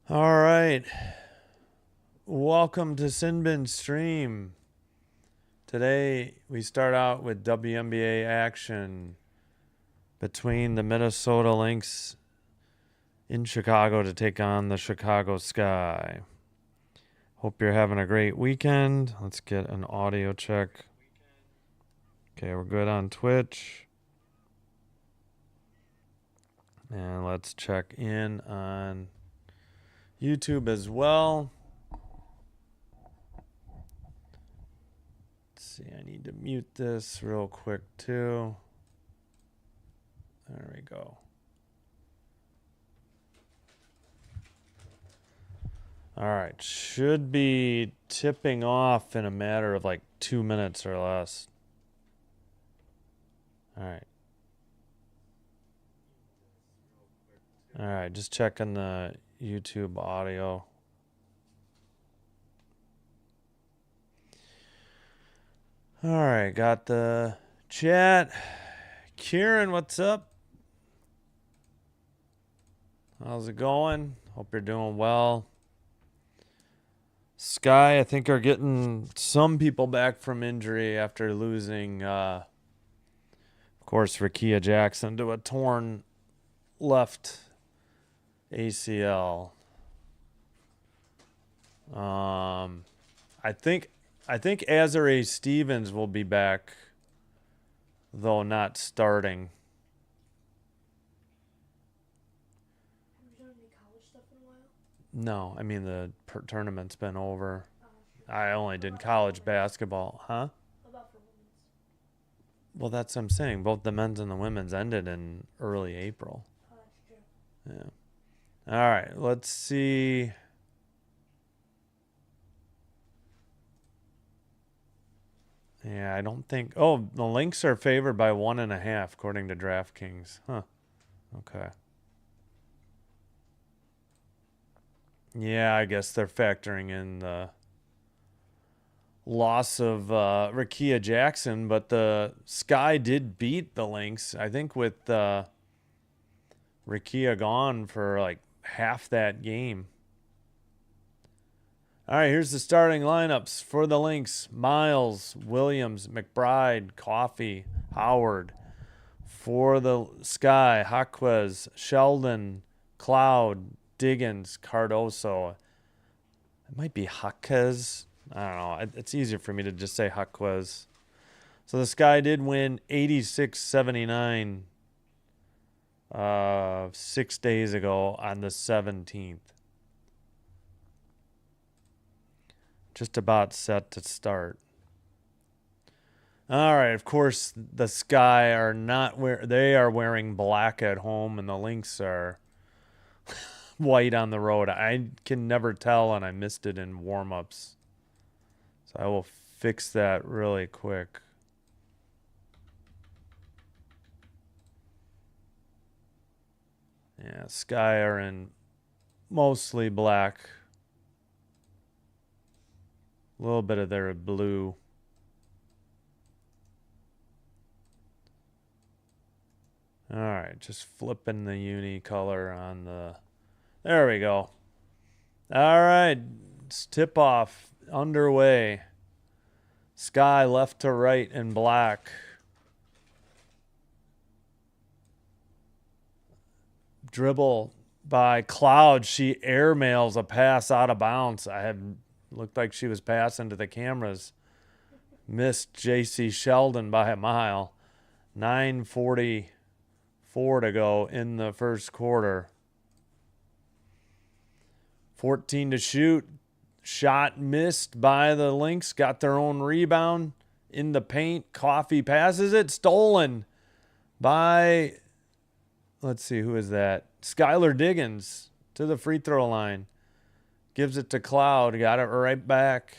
All right. Welcome to Sinbin Stream. Today we start out with WNBA action between the Minnesota Lynx in Chicago to take on the Chicago Sky. Hope you're having a great weekend. Let's get an audio check. Okay, we're good on Twitch. And let's check in on YouTube as well. Let's see, I need to mute this real quick too. There we go. All right, should be tipping off in a matter of like 2 minutes or less. All right. All right, just checking the YouTube audio. All right, got the chat. Kieran, what's up? How's it going? Hope you're doing well. Sky, I think, are getting some people back from injury after losing, of course, Rickea Jackson to a torn left ACL. I think Azare Stevens will be back, though not starting. Have you done any college stuff in a while? No, I mean the tournament's been over. I only did college basketball, huh? What about for women's? Well, that's what I'm saying. Both the men's and the women's ended in early April. Oh, that's true. Yeah. All right, let's see. Yeah, I don't think. Oh, the Lynx are favored by 1.5 according to DraftKings. Huh. Okay. Yeah, I guess they're factoring in the loss of Rickea Jackson, but the Sky did beat the Lynx. I think with Rickea gone for like half that game. All right, here's the starting lineups for the Lynx. Miles, Williams, McBride, Coffey, Howard. For the Sky, Jaquez, Sheldon, Cloud, Diggins, Cardoso. It might be Jaquez. I don't know. It's easier for me to just say Jaquez. So the Sky did win 86-79 6 days ago on the 17th. Just about set to start. All right, of course, the Sky are not they are wearing black at home, and the Lynx are white on the road. I can never tell, and I missed it in warm-ups. So I will fix that really quick. Yeah, Sky are in mostly black. A little bit of their blue. All right, just flipping the uni color on the... There we go. All right, it's tip-off underway. Sky left to right in black. Dribble by Cloud. She airmails a pass out of bounds. Looked like she was passing to the cameras. Missed J.C. Sheldon by a mile. 9:44 to go in the first quarter. 14 to shoot. Shot missed by the Lynx. Got their own rebound in the paint. Coffey passes it. Stolen by, let's see, who is that? Skylar Diggins to the free throw line. Gives it to Cloud. Got it right back.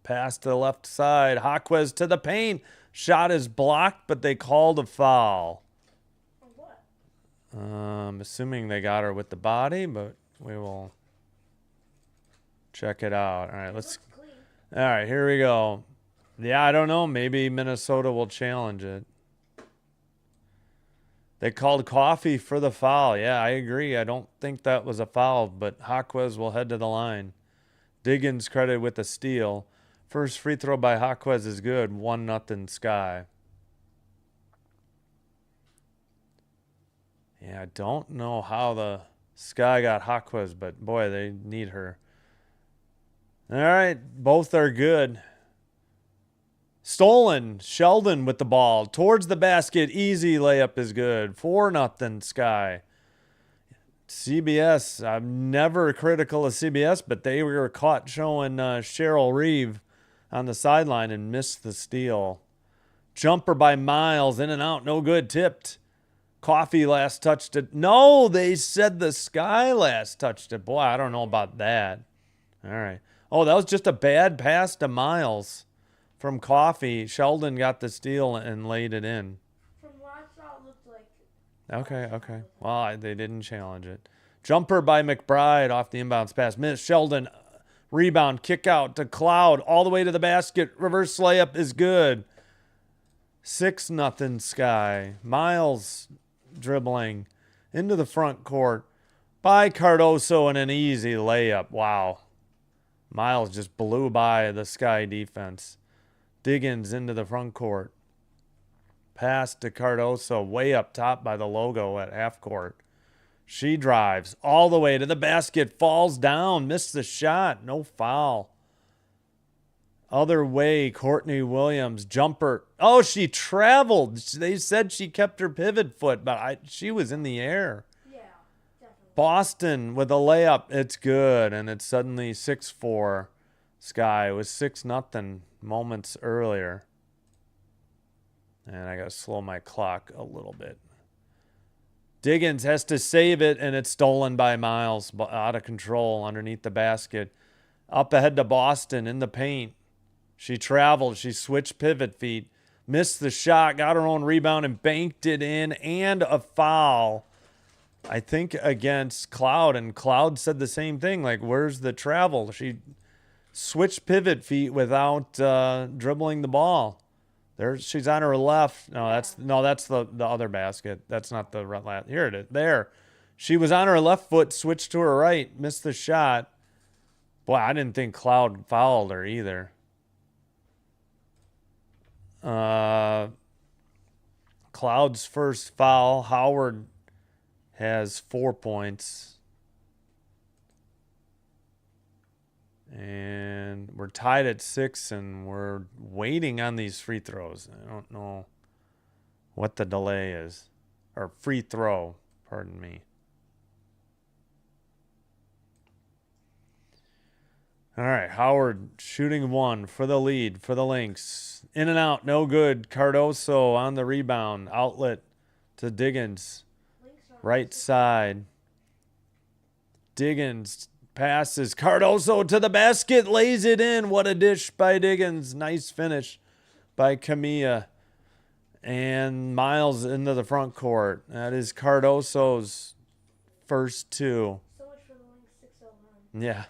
Pass to the left side. Jaquez to the paint. Shot is blocked, but they called a foul. Or what? Assuming they got her with the body, but we will check it out. All right, let's. Looks clean. All right, here we go. Yeah, I don't know. Maybe Minnesota will challenge it. They called Coffee for the foul. Yeah, I agree. I don't think that was a foul, but Jaquez will head to the line. Diggins credited with the steal. First free throw by Jaquez is good. 1-0 Sky. Yeah, I don't know how the Sky got Jaquez, but boy, they need her. All right, both are good. Stolen. Sheldon with the ball. Towards the basket. Easy layup is good. 4-0 Sky. CBS. I'm never critical of CBS, but they were caught showing Cheryl Reeve on the sideline and missed the steal. Jumper by Miles. In and out. No good. Tipped. Coffee last touched it. No, they said the Sky last touched it. Boy, I don't know about that. All right. Oh, that was just a bad pass to Miles from Coffee. Sheldon got the steal and laid it in. From what I saw, it looked like. Okay. Well, they didn't challenge it. Jumper by McBride off the inbounds pass. Miss Sheldon. Rebound. Kick out to Cloud. All the way to the basket. Reverse layup is good. 6-0 Sky. Miles dribbling into the front court by Cardoso and an easy layup. Wow. Miles just blew by the Sky defense. Diggins into the front court. Pass to Cardoso way up top by the logo at half court. She drives all the way to the basket, falls down, missed the shot, no foul. Other way, Courtney Williams, jumper. Oh, she traveled. They said she kept her pivot foot, but she was in the air. Yeah, definitely. Boston with a layup. It's good, and it's suddenly 6-4 Sky. It was 6-0 moments earlier. And I got to slow my clock a little bit. Diggins has to save it, and it's stolen by Miles. Out of control underneath the basket. Up ahead to Boston in the paint. She traveled. She switched pivot feet. Missed the shot. Got her own rebound and banked it in. And a foul, I think, against Cloud. And Cloud said the same thing. Like, where's the travel? She switched pivot feet without dribbling the ball. There, she's on her left. That's the other basket. That's not the right. Here it is. There. She was on her left foot, switched to her right, missed the shot. Boy, I didn't think Cloud fouled her either. Cloud's first foul. Howard has 4 points. And we're tied at 6, and we're waiting on these free throws. I don't know what the delay is. Or free throw, pardon me. All right, Howard shooting one for the lead for the Lynx. In and out, no good. Cardoso on the rebound. Outlet to Diggins. Right side. Diggins passes. Cardoso to the basket. Lays it in. What a dish by Diggins. Nice finish by Camilla. And Miles into the front court. That is Cardoso's first two. So much for the Lynx 601. Yeah.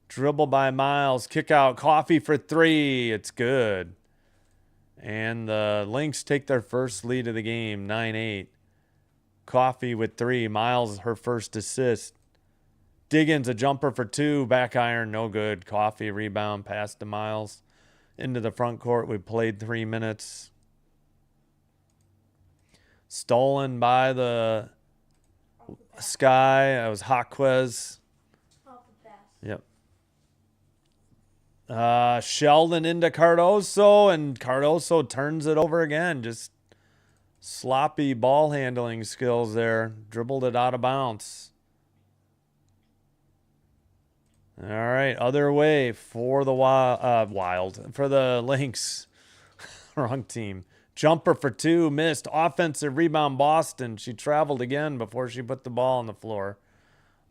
Dribble by Miles. Kick out. Coffee for three. It's good. And the Lynx take their first lead of the game, 9-8. Coffee with three. Miles, her first assist. Diggins, a jumper for two. Back iron, no good. Coffee, rebound, pass to Miles. Into the front court. We played 3 minutes. Stolen by the Sky. That was Jaquez. Off the pass. Yep. Sheldon into Cardoso, and Cardoso turns it over again. Just sloppy ball handling skills there. Dribbled it out of bounds. All right, other way for the for the Lynx. Wrong team. Jumper for two, missed. Offensive rebound, Boston. She traveled again before she put the ball on the floor.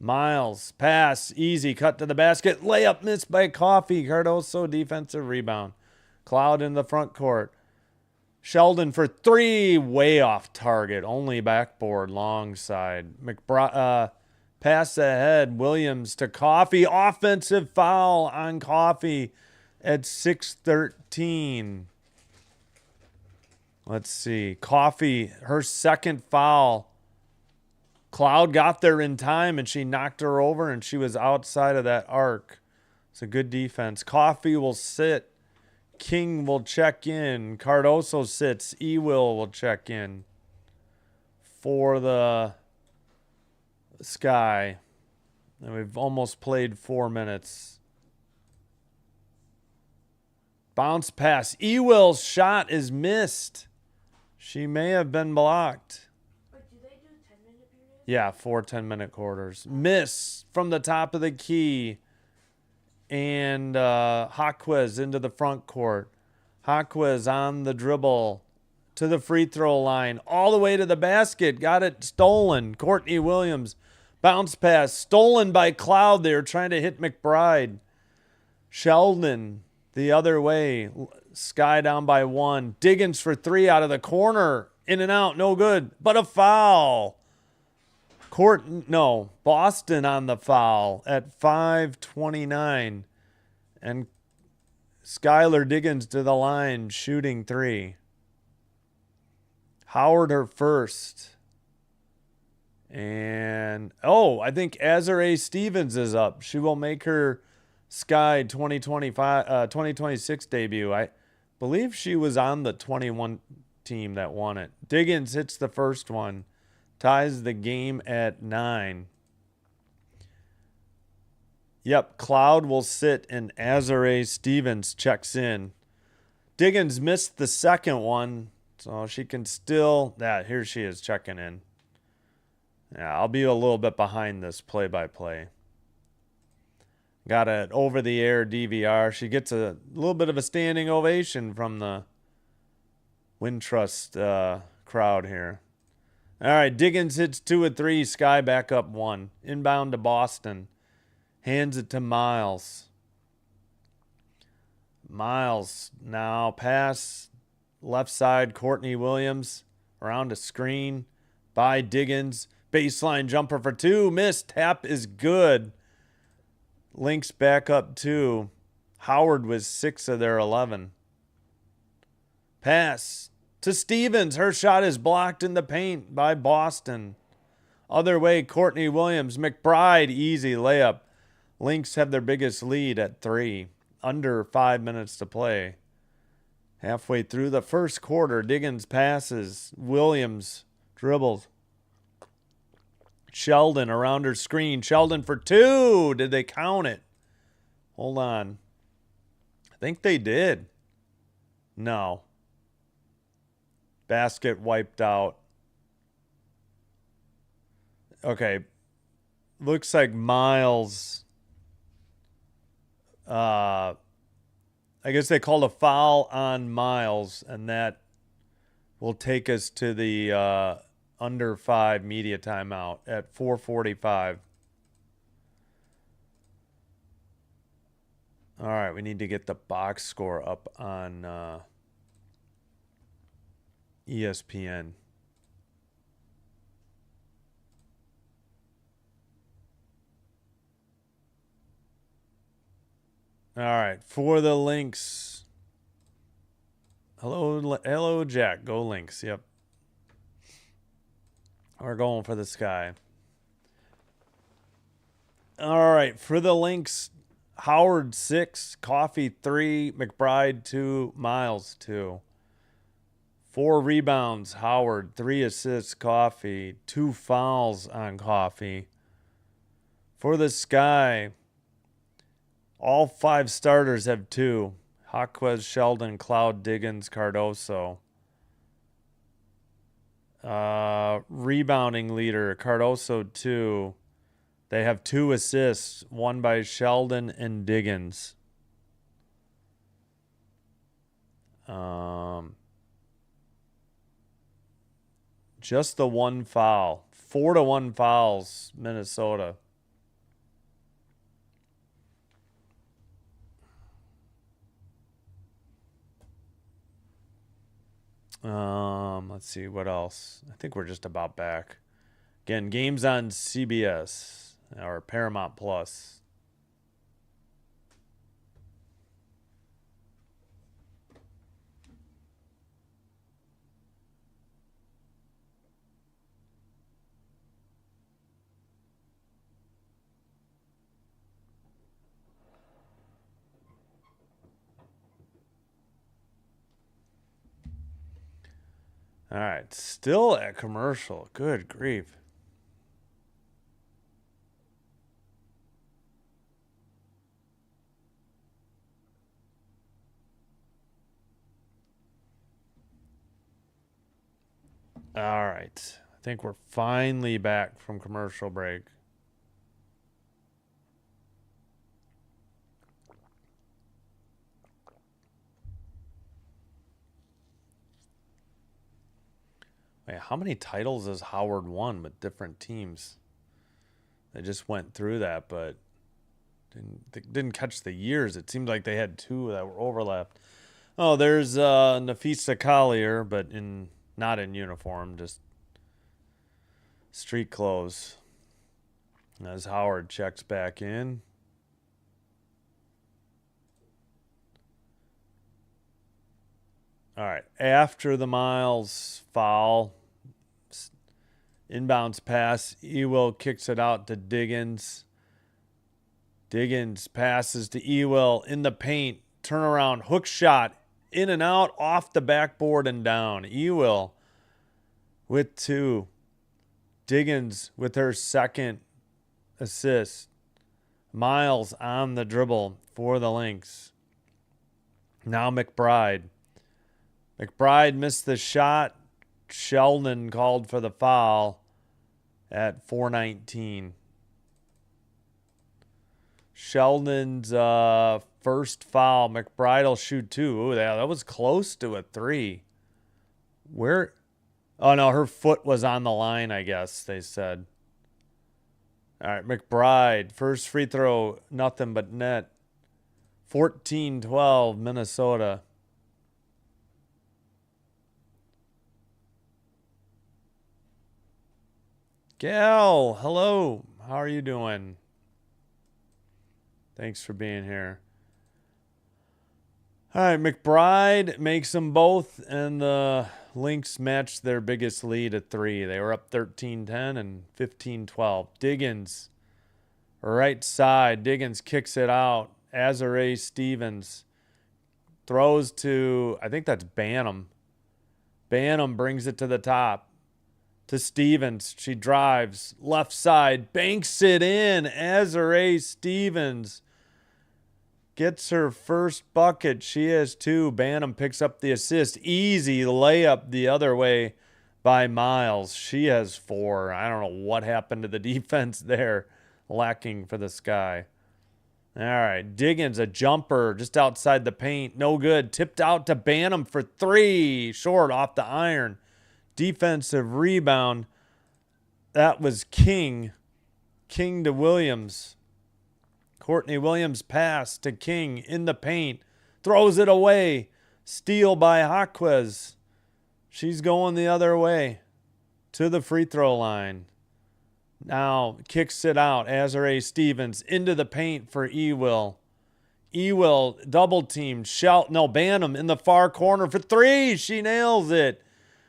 Miles, pass, easy, cut to the basket. Layup missed by Coffee. Cardoso, defensive rebound. Cloud in the front court. Sheldon for three, way off target. Only backboard, long side. Pass ahead, Williams to Coffee. Offensive foul on Coffee at 6:13. Let's see. Coffee, her second foul. Cloud got there in time, and she knocked her over, and she was outside of that arc. It's a good defense. Coffee will sit. King will check in. Cardoso sits. Ewell will check in for the Sky. And we've almost played 4 minutes. Bounce pass. Ewell's shot is missed. She may have been blocked. Wait, do they do 10-minute periods? Yeah, 4 10-minute quarters. Miss from the top of the key. And Jaquez into the front court. Jaquez on the dribble to the free throw line. All the way to the basket. Got it stolen. Courtney Williams. Bounce pass. Stolen by Cloud. They were trying to hit McBride. Sheldon the other way. Sky down by 1. Diggins for 3 out of the corner. In and out. No good. But a foul. Boston on the foul at 5:29. And Skylar Diggins to the line, shooting 3. Howard her first. And, I think Azare Stevens is up. She will make her Sky 2026 debut. I believe she was on the 21 team that won it. Diggins hits the first one. Ties the game at 9. Yep, Cloud will sit and Azare Stevens checks in. Diggins missed the second one, so she can still... here she is checking in. Yeah, I'll be a little bit behind this play-by-play. Got an over-the-air DVR. She gets a little bit of a standing ovation from the Wintrust crowd here. All right, Diggins hits 2 of 3. Sky back up 1. Inbound to Boston. Hands it to Miles. Miles now pass. Left side, Courtney Williams. Around a screen by Diggins. Baseline jumper for 2. Missed. Tap is good. Lynx back up 2. Howard was 6 of their 11. Pass to Stevens. Her shot is blocked in the paint by Boston. Other way, Courtney Williams. McBride, easy layup. Lynx have their biggest lead at 3. Under 5 minutes to play. Halfway through the first quarter, Diggins passes. Williams dribbles. Sheldon around her screen. Sheldon for 2. Did they count it? Hold on. I think they did. No. Basket wiped out. Okay. Looks like Miles. I guess they called a foul on Miles, and that will take us to the under 5 media timeout at 4:45. All right, we need to get the box score up on ESPN. All right, for the Lynx. Hello, Jack. Go Lynx. Yep. We're going for the Sky. All right, for the Lynx, Howard 6, Coffee 3, McBride 2, Miles 2. 4 rebounds, Howard. 3 assists, Coffee. 2 fouls on Coffee. For the Sky, all 5 starters have 2. Jaquez, Sheldon, Cloud, Diggins, Cardoso. Rebounding leader, Cardoso 2. They have 2 assists, one by Sheldon and Diggins. Just the 1 foul. 4-1 fouls, Minnesota. Let's see what else. I think we're just about back. Again, games on CBS or Paramount Plus. All right, still at commercial. Good grief. All right. I think we're finally back from commercial break. Wait, how many titles has Howard won with different teams? They just went through that, but didn't catch the years. It seemed like they had two that were overlapped. Oh, there's Nafisa Collier, but not in uniform, just street clothes. As Howard checks back in. All right, after the Miles foul, inbounds pass, Ewell kicks it out to Diggins. Diggins passes to Ewell in the paint, turnaround, hook shot, in and out, off the backboard and down. Ewell with 2. Diggins with her second assist. Miles on the dribble for the Lynx. Now McBride. McBride missed the shot. Sheldon called for the foul at 4:19. Sheldon's first foul. McBride will shoot 2. Ooh, that was close to a 3. Where? Oh, no, her foot was on the line, I guess, they said. All right, McBride, first free throw, nothing but net. 14-12, Minnesota. Gal, hello. How are you doing? Thanks for being here. All right, McBride makes them both, and the Lynx matched their biggest lead at 3. They were up 13-10 and 15-12. Diggins, right side. Diggins kicks it out. Azare Stevens throws to, I think that's Banham. Banham brings it to the top. To Stevens. She drives. Left side. Banks it in. Azare Stevens gets her first bucket. She has 2. Banham picks up the assist. Easy layup the other way by Miles. She has 4. I don't know what happened to the defense there. Lacking for the Sky. All right. Diggins, a jumper just outside the paint. No good. Tipped out to Banham for 3. Short off the iron. Defensive rebound. That was King. King to Williams. Courtney Williams pass to King in the paint. Throws it away. Steal by Jaquez. She's going the other way to the free throw line. Now kicks it out. Azare Stevens into the paint for Ewell. Ewell double teamed. Banham in the far corner for 3. She nails it.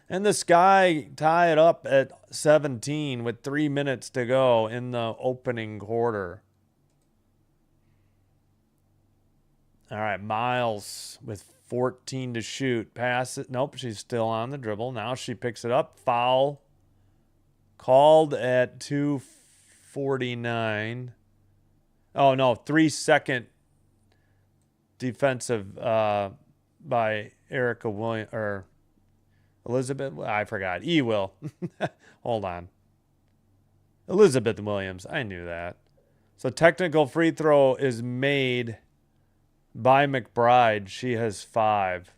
And the Sky tie it up at 17 with 3 minutes to go in the opening quarter. All right, Miles with 14 to shoot. Pass it. Nope, she's still on the dribble. Now she picks it up. Foul called at 2:49. Oh, no, 3-second defensive by Erica Williams, or Elizabeth, I forgot. Ewell. Hold on. Elizabeth Williams. I knew that. So technical free throw is made by McBride. She has 5.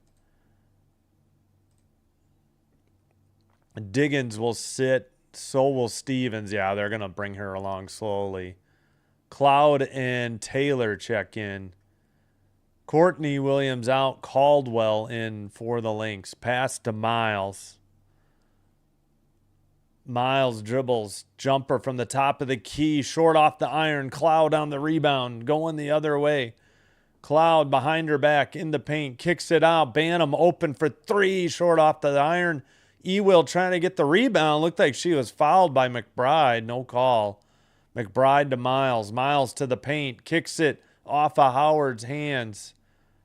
Diggins will sit. So will Stevens. Yeah, they're going to bring her along slowly. Cloud and Taylor check in. Courtney Williams out. Caldwell in for the Lynx. Pass to Miles. Miles dribbles. Jumper from the top of the key. Short off the iron. Cloud on the rebound. Going the other way. Cloud behind her back in the paint. Kicks it out. Banham open for 3. Short off the iron. Ewell trying to get the rebound. Looked like she was fouled by McBride. No call. McBride to Miles. Miles to the paint. Kicks it off of Howard's hands.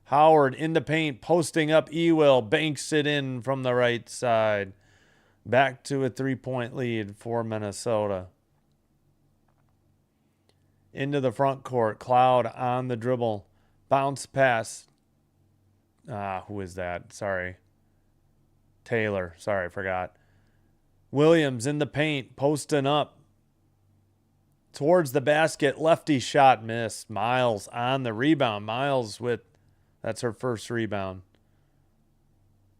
Howard in the paint, posting up Ewell, banks it in from the right side. Back to a 3-point lead for Minnesota. Into the front court. Cloud on the dribble. Bounce pass. Who is that? Sorry. Taylor. Sorry, I forgot. Williams in the paint. Posting up. Towards the basket. Lefty shot missed. Miles on the rebound. Miles with... That's her first rebound.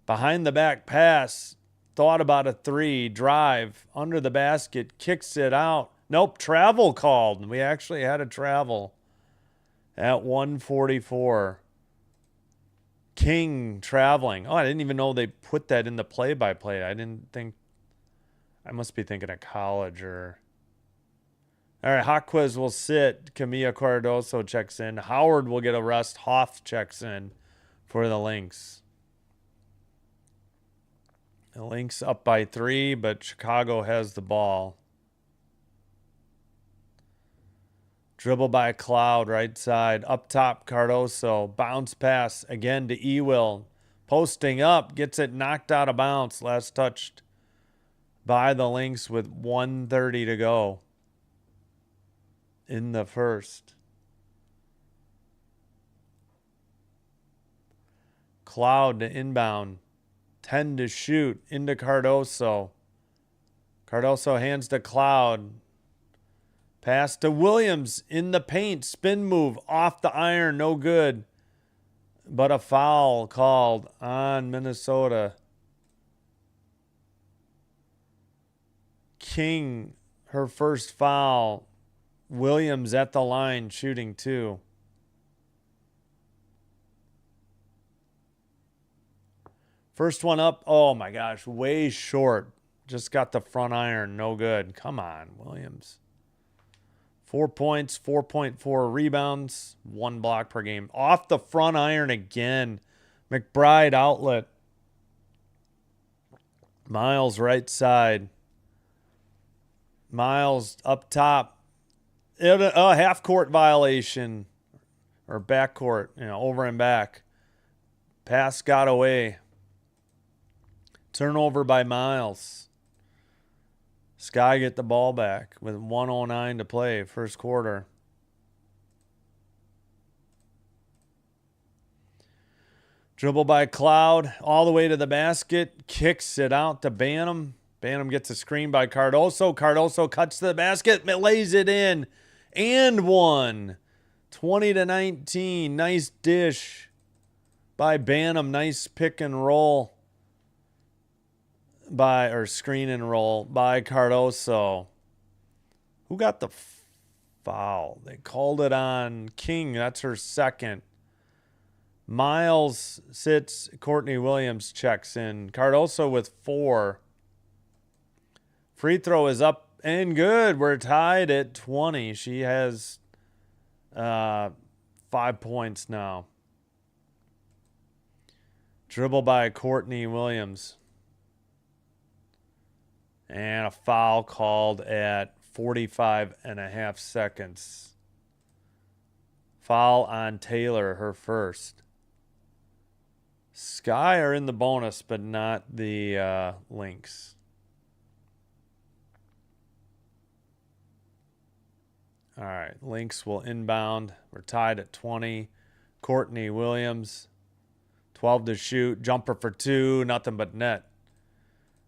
Behind the back pass. Thought about a three. Drive. Under the basket. Kicks it out. Nope. Travel called. We actually had a travel at 1:44. King traveling. Oh, I didn't even know they put that in the play-by-play. I didn't think... I must be thinking of college or... All right, Hawkwiz will sit. Camilla Cardoso checks in. Howard will get a rest. Hoff checks in for the Lynx. The Lynx up by 3, but Chicago has the ball. Dribble by Cloud, right side. Up top, Cardoso. Bounce pass again to Ewell. Posting up, gets it knocked out of bounds. Last touched by the Lynx with 1:30 to go in the first. Cloud to inbound. 10 to shoot. Into Cardoso. Cardoso hands to Cloud. Pass to Williams in the paint. Spin move off the iron. No good. But a foul called on Minnesota. King, her first foul. Williams at the line shooting 2. First one up. Oh my gosh, way short. Just got the front iron. No good. Come on, Williams. 4 points, 4.4 rebounds, 1 block per game. Off the front iron again. McBride outlet. Miles right side. Miles up top. A half court violation. Or back court, over and back. Pass got away. Turnover by Miles. Sky get the ball back with 1:09 to play, first quarter. Dribble by Cloud, all the way to the basket. Kicks it out to Bantam. Bantam gets a screen by Cardoso. Cardoso cuts to the basket, lays it in. And one. 20-19. Nice dish by Bantam. Nice pick and roll. Screen and roll by Cardoso. Who got the foul? They called it on King. That's her second. Miles sits. Courtney Williams checks in. Cardoso with 4. Free throw is up and good. We're tied at 20. She has 5 points now. Dribble by Courtney Williams. And a foul called at 45.5 seconds. Foul on Taylor, her first. Sky are in the bonus, but not the Lynx. All right, Lynx will inbound. We're tied at 20. Courtney Williams, 12 to shoot. Jumper for 2, nothing but net.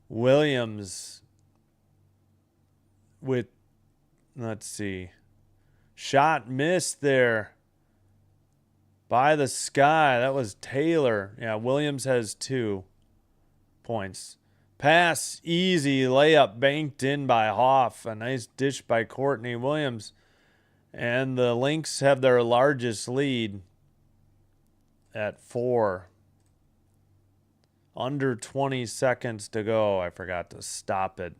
Williams with, let's see, shot missed there by the Sky. That was Taylor. Yeah, Williams has 2 points. Pass, easy layup, banked in by Hoff. A nice dish by Courtney Williams. And the Lynx have their largest lead at 4. Under 20 seconds to go. I forgot to stop it.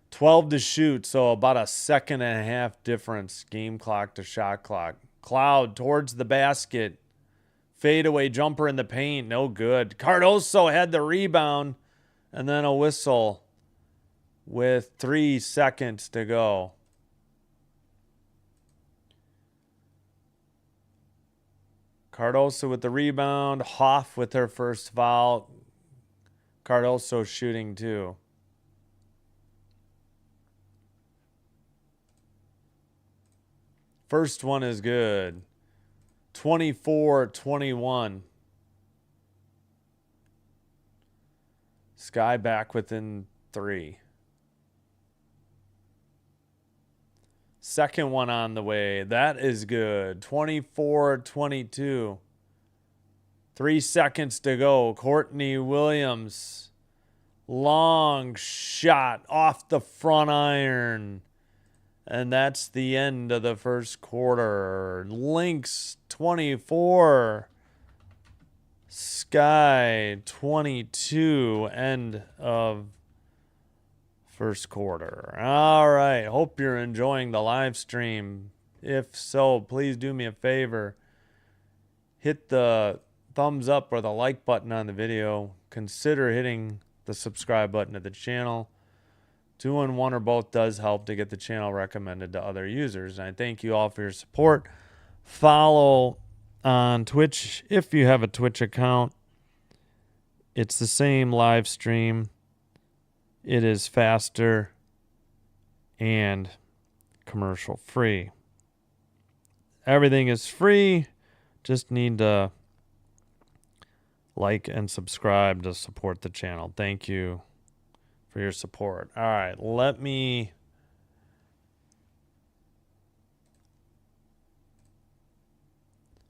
12 to shoot, so about a 1.5 difference, game clock to shot clock. Cloud towards the basket. Fadeaway jumper in the paint, no good. Cardoso had the rebound, and then a whistle with 3 seconds to go. Cardoso with the rebound. Hoff with her first foul. Cardoso shooting too. First one is good. 24-21. Sky back within 3. Second one on the way. That is good. 24-22. 3 seconds to go. Courtney Williams. Long shot off the front iron. And that's the end of the first quarter. Lynx 24. Sky 22. End of first quarter. All right. Hope you're enjoying the live stream. If so, please do me a favor. Hit the thumbs up or the like button on the video. Consider hitting the subscribe button to the channel. Doing one or both does help to get the channel recommended to other users. And I thank you all for your support. Follow on Twitch if you have a Twitch account. It's the same live stream. It is faster and commercial free. Everything is free. Just need to like and subscribe to support the channel. Thank you for your support. All right, let me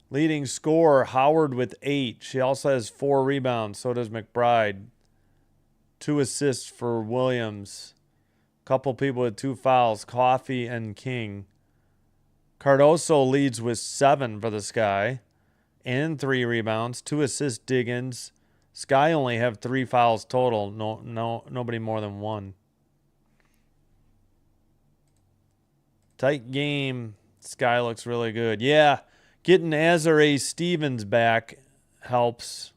leading scorer Howard with 8. She also has 4 rebounds. So does McBride. 2 assists for Williams. Couple people with 2 fouls, Coffey and King. Cardoso leads with 7 for the Sky and 3 rebounds. 2 assists, Diggins. Sky only have 3 fouls total. Nobody more than 1. Tight game. Sky looks really good. Yeah, getting Azare Stevens back helps.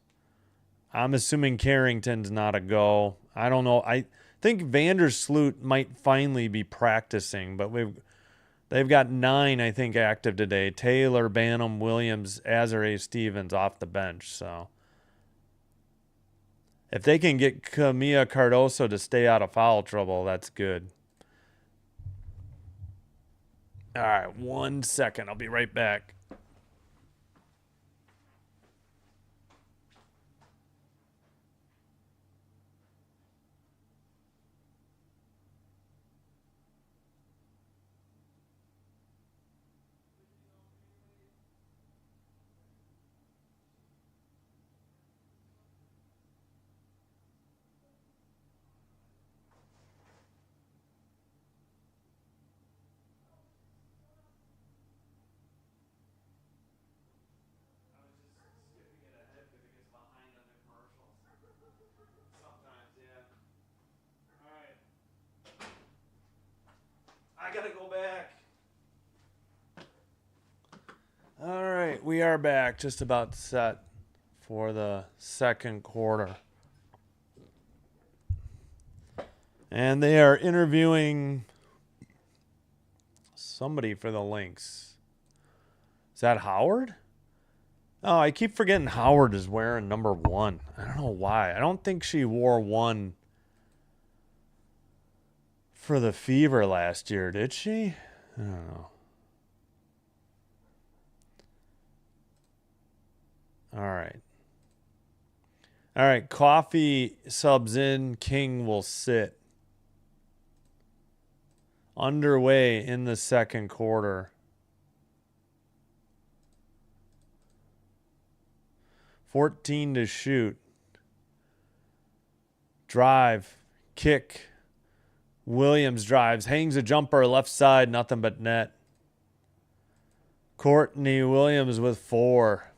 I'm assuming Carrington's not a go. I don't know. I think Vandersloot might finally be practicing, but they've got 9, I think, active today. Taylor, Banham, Williams, Azare Stevens off the bench. So if they can get Camilla Cardoso to stay out of foul trouble, that's good. All right, 1 second. I'll be right back. I gotta go back. All right, we are back. Just about set for the second quarter. And they are interviewing somebody for the Lynx. Is that Howard? Oh, I keep forgetting Howard is wearing number 1. I don't know why. I don't think she wore 1 for the Fever last year, did she? I don't know. All right. All right, Coffey subs in. King will sit. Underway in the second quarter. 14 to shoot. Drive. Kick. Williams drives. Hangs a jumper left side. Nothing but net. Courtney Williams with 4.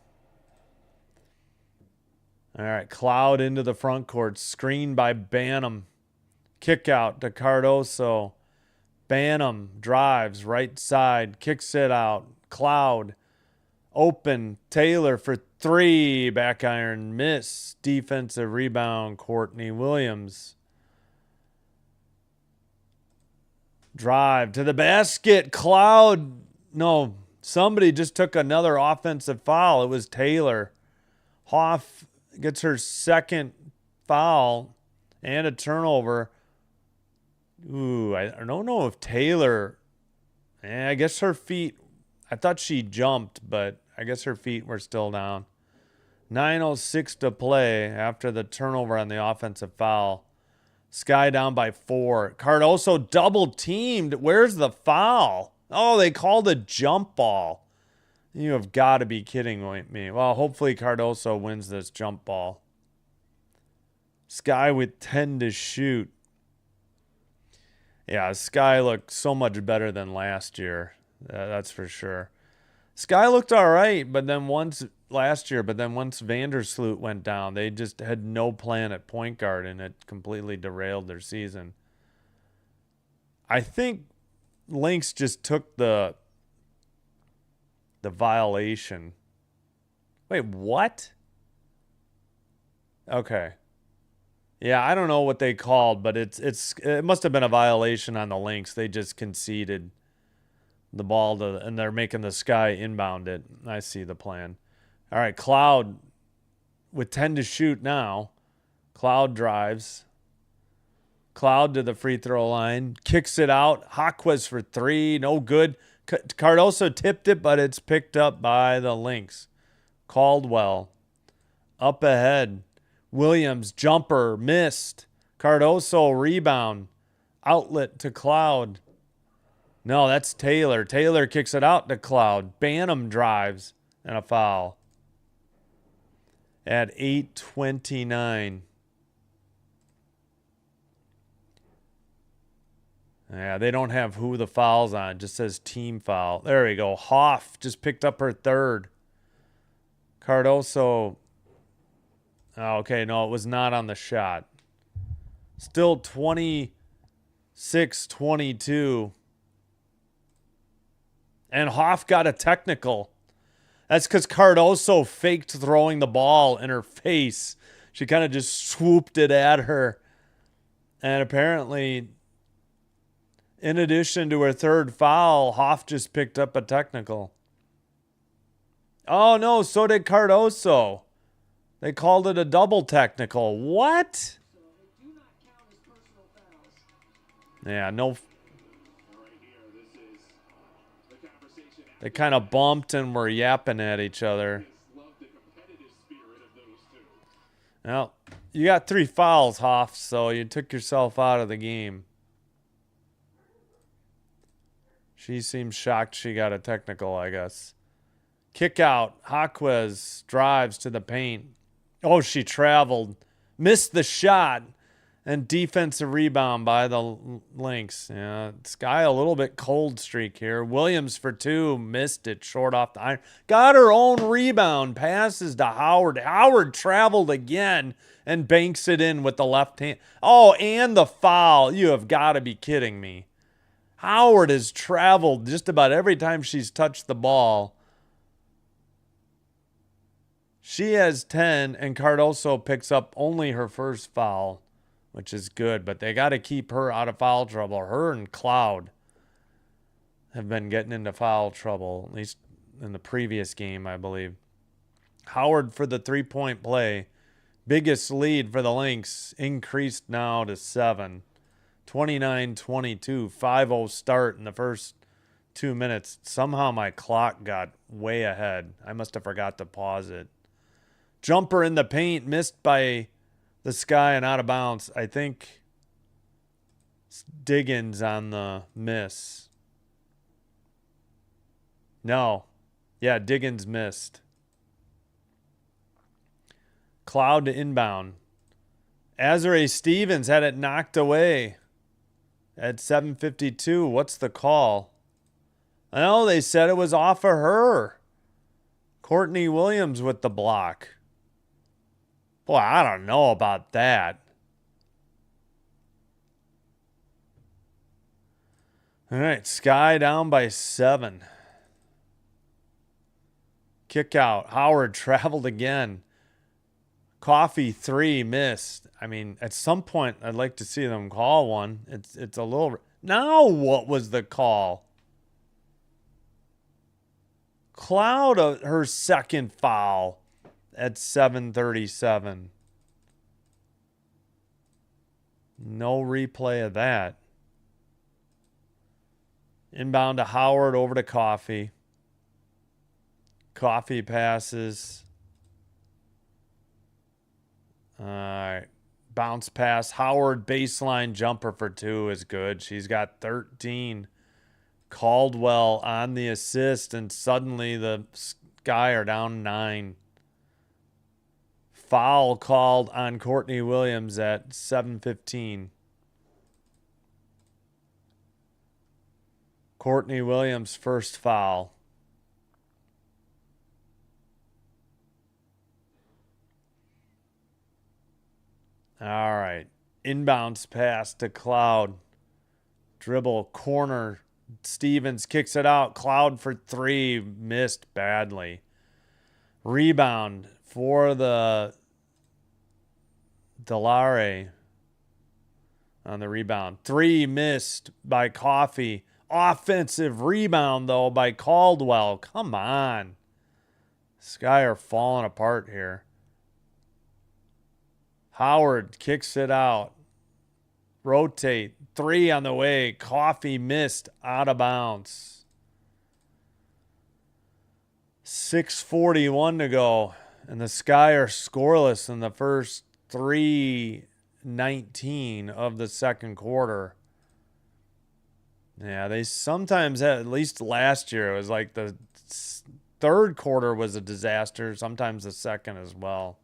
All right. Cloud into the front court. Screened by Banham. Kick out to Cardoso. Banham drives. Right side. Kicks it out. Cloud. Open. Taylor for 3. Back iron miss. Defensive rebound. Courtney Williams. Drive to the basket. Cloud. No, somebody just took another offensive foul. It was Taylor. Hoff gets her second foul and a turnover. Ooh, I don't know if Taylor. I guess her feet. I thought she jumped, but I guess her feet were still down. 9:06 to play after the turnover on the offensive foul. Sky down by 4. Cardoso double teamed. Where's the foul? Oh, they called a jump ball. You have got to be kidding me. Well, hopefully Cardoso wins this jump ball. Sky with 10 to shoot. Yeah, Sky looked so much better than last year. That's for sure. Sky looked all right, but then once Vandersloot went down, they just had no plan at point guard, and it completely derailed their season. I think Lynx just took the violation. Wait, what? Okay. Yeah, I don't know what they called, but it must have been a violation on the Lynx. They just conceded the ball and they're making the Sky inbound it. I see the plan. All right, Cloud with 10 to shoot now. Cloud drives. Cloud to the free throw line. Kicks it out. Jaquez for 3. No good. Cardoso tipped it, but it's picked up by the Lynx. Caldwell up ahead. Williams, jumper, missed. Cardoso, rebound. Outlet to Cloud. No, that's Taylor. Taylor kicks it out to Cloud. Banham drives and a foul. At 8:29. Yeah, they don't have who the foul's on. It just says team foul. There we go. Hoff just picked up her 3rd. Cardoso. Oh, okay, no, it was not on the shot. Still 26-22. And Hoff got a technical. That's because Cardoso faked throwing the ball in her face. She kind of just swooped it at her. And apparently, in addition to her 3rd foul, Hoff just picked up a technical. Oh, no, so did Cardoso. They called it a double technical. What? Yeah, no. They kind of bumped and were yapping at each other. Well, you got 3 fouls, Hoff, so you took yourself out of the game. She seems shocked she got a technical, I guess. Kick out. Jaquez drives to the paint. Oh, she traveled. Missed the shot. And defensive rebound by the Lynx. Yeah, Sky a little bit cold streak here. Williams for 2. Missed it short off the iron. Got her own rebound. Passes to Howard. Howard traveled again and banks it in with the left hand. Oh, and the foul. You have got to be kidding me. Howard has traveled just about every time she's touched the ball. She has 10, and Cardoso picks up only her 1st foul, which is good, but they got to keep her out of foul trouble. Her and Cloud have been getting into foul trouble, at least in the previous game, I believe. Howard for the 3-point play. Biggest lead for the Lynx increased now to 7. 29-22, 5-0 start in the first 2 minutes. Somehow my clock got way ahead. I must have forgot to pause it. Jumper in the paint, missed by the Sky and out of bounds. I think Diggins on the miss. No. Yeah, Diggins missed. Cloud to inbound. Azare Stevens had it knocked away at 7:52. What's the call? I know they said it was off of her. Courtney Williams with the block. Boy, I don't know about that. All right, Sky down by 7. Kick out. Howard traveled again. Coffee 3 missed. I mean, at some point, I'd like to see them call one. It's a little. Now, what was the call? Cloud, her 2nd foul at 7:37. No replay of that. Inbound to Howard, over to Coffee. Coffee passes. All right. Bounce pass. Howard, baseline jumper for 2 is good. She's got 13. Caldwell on the assist, and suddenly the Sky are down 9. Foul called on Courtney Williams at 7:15. Courtney Williams' first foul. All right. Inbounds pass to Cloud. Dribble, corner. Stevens kicks it out. Cloud for 3. Missed badly. Rebound for the Delare on the rebound. 3 missed by Coffee. Offensive rebound, though, by Caldwell. Come on. Sky are falling apart here. Howard kicks it out. Rotate. 3 on the way. Coffee missed. Out of bounds. 6:41 to go. And the Sky are scoreless in the first 3:19 of the second quarter. Yeah, they sometimes had, at least last year, it was like the third quarter was a disaster. Sometimes the second as well.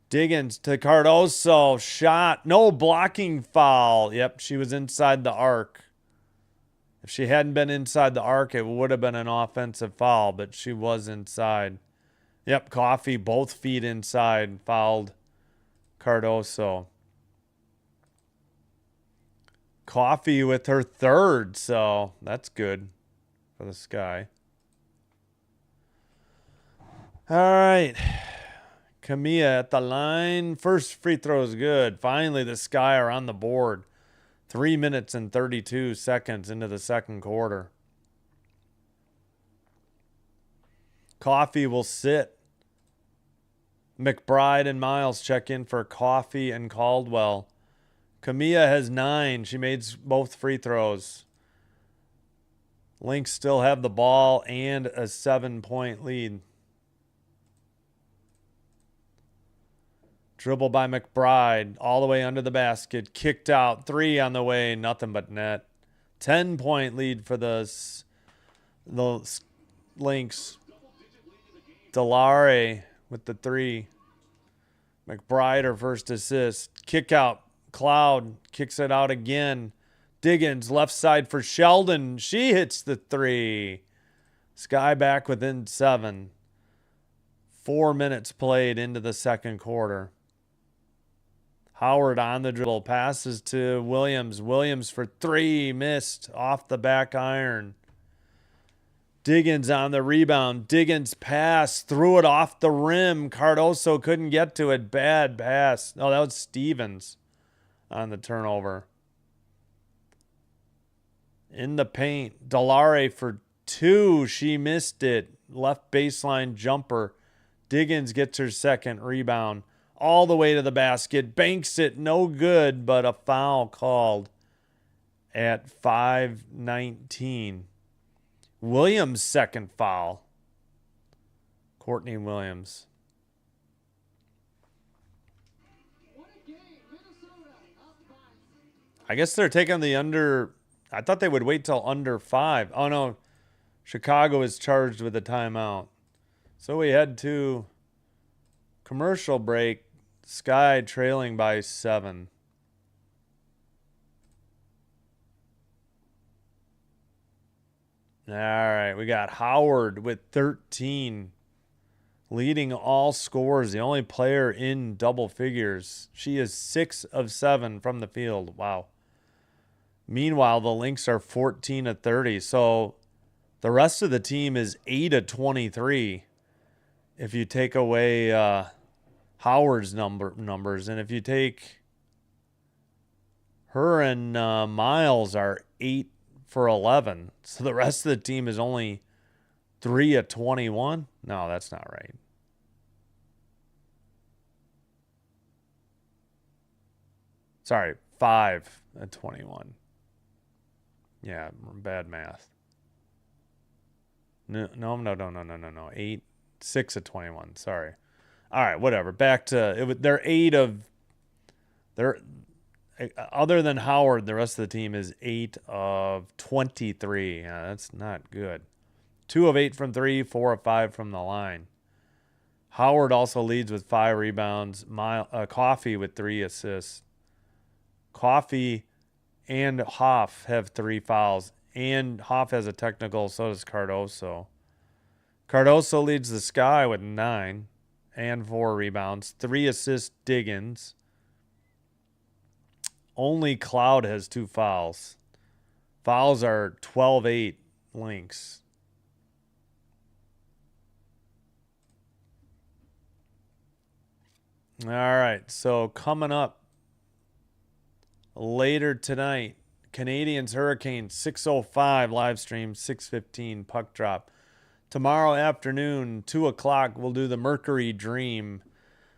Diggins to Cardoso. Shot. No, blocking foul. Yep, she was inside the arc. If she hadn't been inside the arc, it would have been an offensive foul, but she was inside. Yep, Coffee, both feet inside, fouled Cardoso. Coffee with her third, so that's good for the Sky. All right. Camilla at the line. First free throw is good. Finally, the Sky are on the board. 3 minutes and 32 seconds into the second quarter. Coffee will sit. McBride and Miles check in for Coffee and Caldwell. Camilla has 9. She made both free throws. Lynx still have the ball and a 7-point lead. Dribble by McBride, all the way under the basket. Kicked out, 3 on the way, nothing but net. 10-point lead for the Lynx. Delare with the 3. McBride, her first assist. Kick out, Cloud kicks it out again. Diggins, left side for Sheldon. She hits the 3. Sky back within 7. 4 minutes played into the second quarter. Howard on the dribble, passes to Williams. Williams for 3, missed off the back iron. Diggins on the rebound. Diggins pass, threw it off the rim. Cardoso couldn't get to it. Bad pass. No, that was Stevens on the turnover. In the paint, Delare for 2. She missed it. Left baseline jumper. Diggins gets her second rebound. All the way to the basket. Banks it. No good, but a foul called at 5:19. Williams' second foul. Courtney Williams. I guess they're taking the under. I thought they would wait till under 5. Oh, no. Chicago is charged with a timeout. So we head to commercial break. Sky trailing by 7. All right, we got Howard with 13, leading all scores, the only player in double figures. She is 6 of 7 from the field. Wow. Meanwhile, the Lynx are 14 of 30. So the rest of the team is 8 of 23 if you take away Howard's numbers. And if you take her and Miles are 8 for 11. So the rest of the team is only 3 of 21. No, that's not right. Sorry, 5 at 21. Yeah, bad math. No. 8, 6 at 21. Sorry. All right, whatever. Back to it. They're 8 of. They're other than Howard, the rest of the team is 8 of 23. Yeah, that's not good. 2 of 8 from 3, 4 of 5 from the line. Howard also leads with 5 rebounds. Coffee with 3 assists. Coffee and Hoff have 3 fouls. And Hoff has a technical, so does Cardoso. Cardoso leads the Sky with 9 and 4 rebounds. 3 assists, Diggins. Only Cloud has 2 fouls. Fouls are 12-8 Lynx. All right, so coming up later tonight, Canadians Hurricanes 6:05 live stream, 6:15 puck drop. Tomorrow afternoon, 2 o'clock, we'll do the Mercury Dream.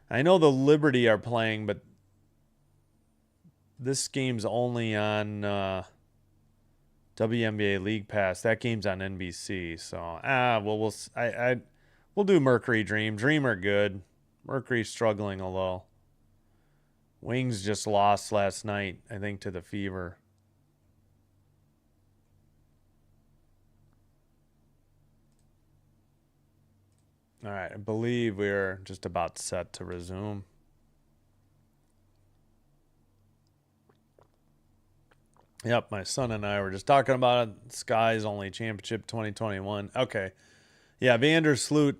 I know the Liberty are playing, but this game's only on WNBA League Pass. That game's on NBC. So we'll do Mercury Dream. Dream are good. Mercury's struggling a little. Wings just lost last night, I think, to the Fever. All right, I believe we're just about set to resume. Yep, my son and I were just talking about it. Sky's only championship 2021. Okay. Yeah, Vandersloot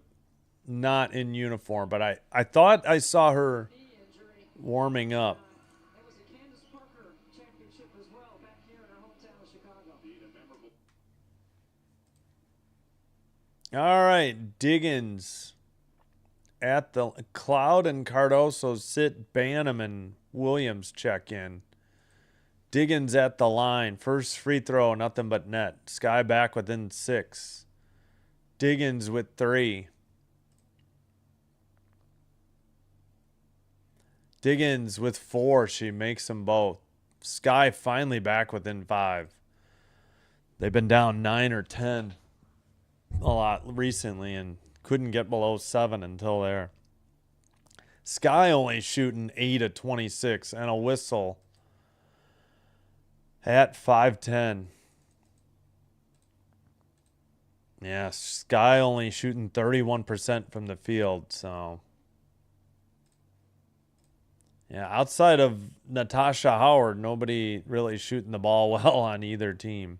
not in uniform, but I thought I saw her warming up. It was the Candace Parker championship as well back here in our hometown of Chicago. All right, Diggins at the Cloud and Cardoso sit. Banham and Williams check in. Diggins at the line. First free throw, nothing but net. Sky back within 6. Diggins with 3. Diggins with 4. She makes them both. Sky finally back within 5. They've been down 9 or 10 a lot recently and couldn't get below 7 until there. Sky only shooting 8 of 26 and a whistle at 5:10. Yeah, Sky only shooting 31% from the field, so yeah, outside of Natasha Howard, nobody really shooting the ball well on either team.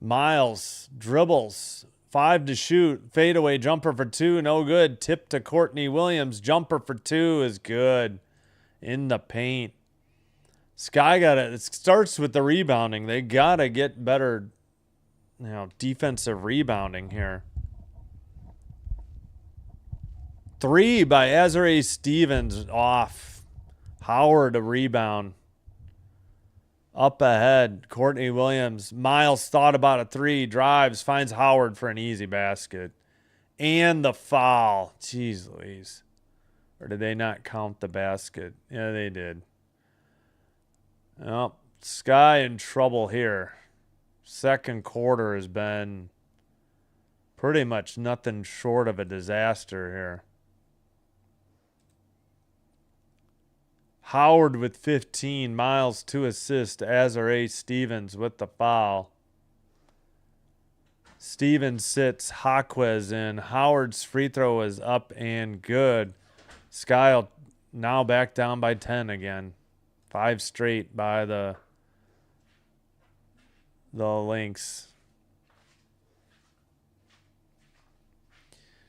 Miles dribbles, 5 to shoot, fadeaway jumper for 2, no good. Tip to Courtney Williams, jumper for 2 is good. In the paint. Sky it starts with the rebounding. They gotta get better, defensive rebounding here. 3 by Azare Stevens off. Howard a rebound. Up ahead, Courtney Williams. Miles thought about a 3, drives, finds Howard for an easy basket. And the foul. Jeez Louise. Or did they not count the basket? Yeah, they did. Well, Sky in trouble here. Second quarter has been pretty much nothing short of a disaster here. Howard with 15, Miles 2 assists, Azare Stevens with the foul. Stevens sits, Jaquez in. Howard's free throw is up and good. Sky now back down by 10 again. 5 straight by the Lynx.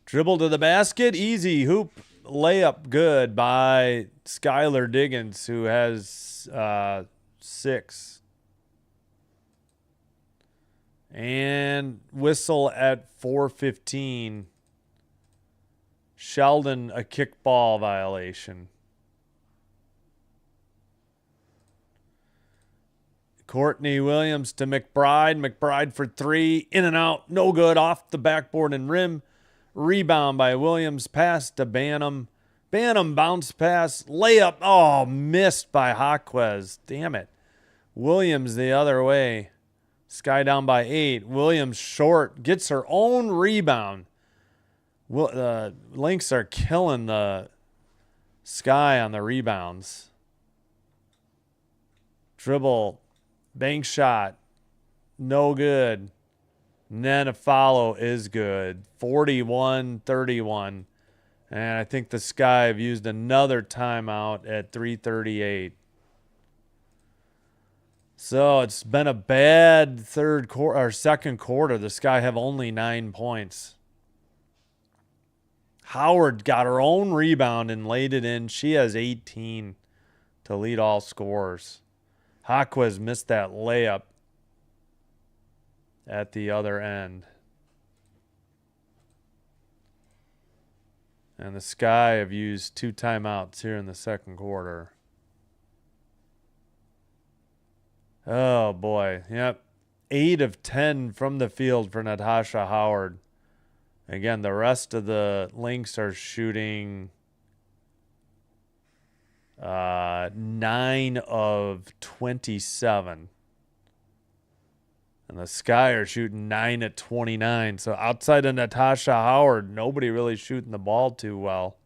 Dribble to the basket, easy hoop. Layup good by Skylar Diggins, who has 6. And whistle at 4:15. Sheldon, a kickball violation. Courtney Williams to McBride. McBride for 3. In and out. No good. Off the backboard and rim. Rebound by Williams. Pass to Banham. Bantam bounce pass. Layup. Oh, missed by Jaquez. Damn it. Williams the other way. Sky down by 8. Williams short. Gets her own rebound. The Lynx are killing the Sky on the rebounds. Dribble. Bank shot. No good. And then a follow is good. 41-31. And I think the Sky have used another timeout at 3:38. So it's been a bad second quarter. The Sky have only 9 points. Howard got her own rebound and laid it in. She has 18 to lead all scorers. Jaquez missed that layup at the other end. And the Sky have used 2 timeouts here in the second quarter. Oh, boy. Yep. 8 of 10 from the field for Natasha Howard. Again, the rest of the Lynx are shooting 9 of 27. And the Sky are shooting 9 at 29. So outside of Natasha Howard, nobody really shooting the ball too well.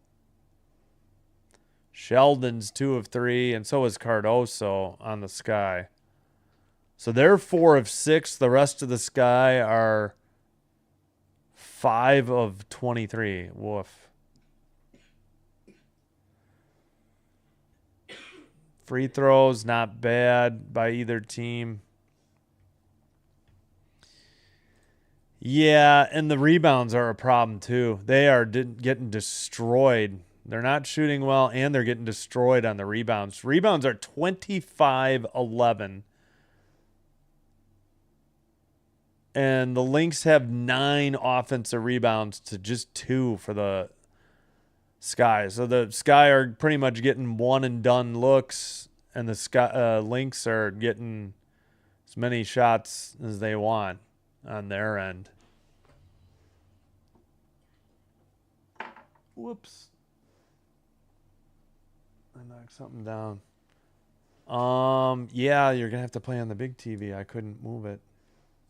Sheldon's 2 of 3, and so is Cardoso on the Sky. So they're 4 of 6. The rest of the Sky are 5 of 23. Woof. Free throws, not bad by either team. Yeah, and the rebounds are a problem too. They are getting destroyed. They're not shooting well, and they're getting destroyed on the rebounds. Rebounds are 25-11. And the Lynx have 9 offensive rebounds to just 2 for the Sky. So the Sky are pretty much getting one and done looks, and the Lynx are getting as many shots as they want on their end. Whoops. I knocked something down. Yeah, you're going to have to play on the big TV. I couldn't move it.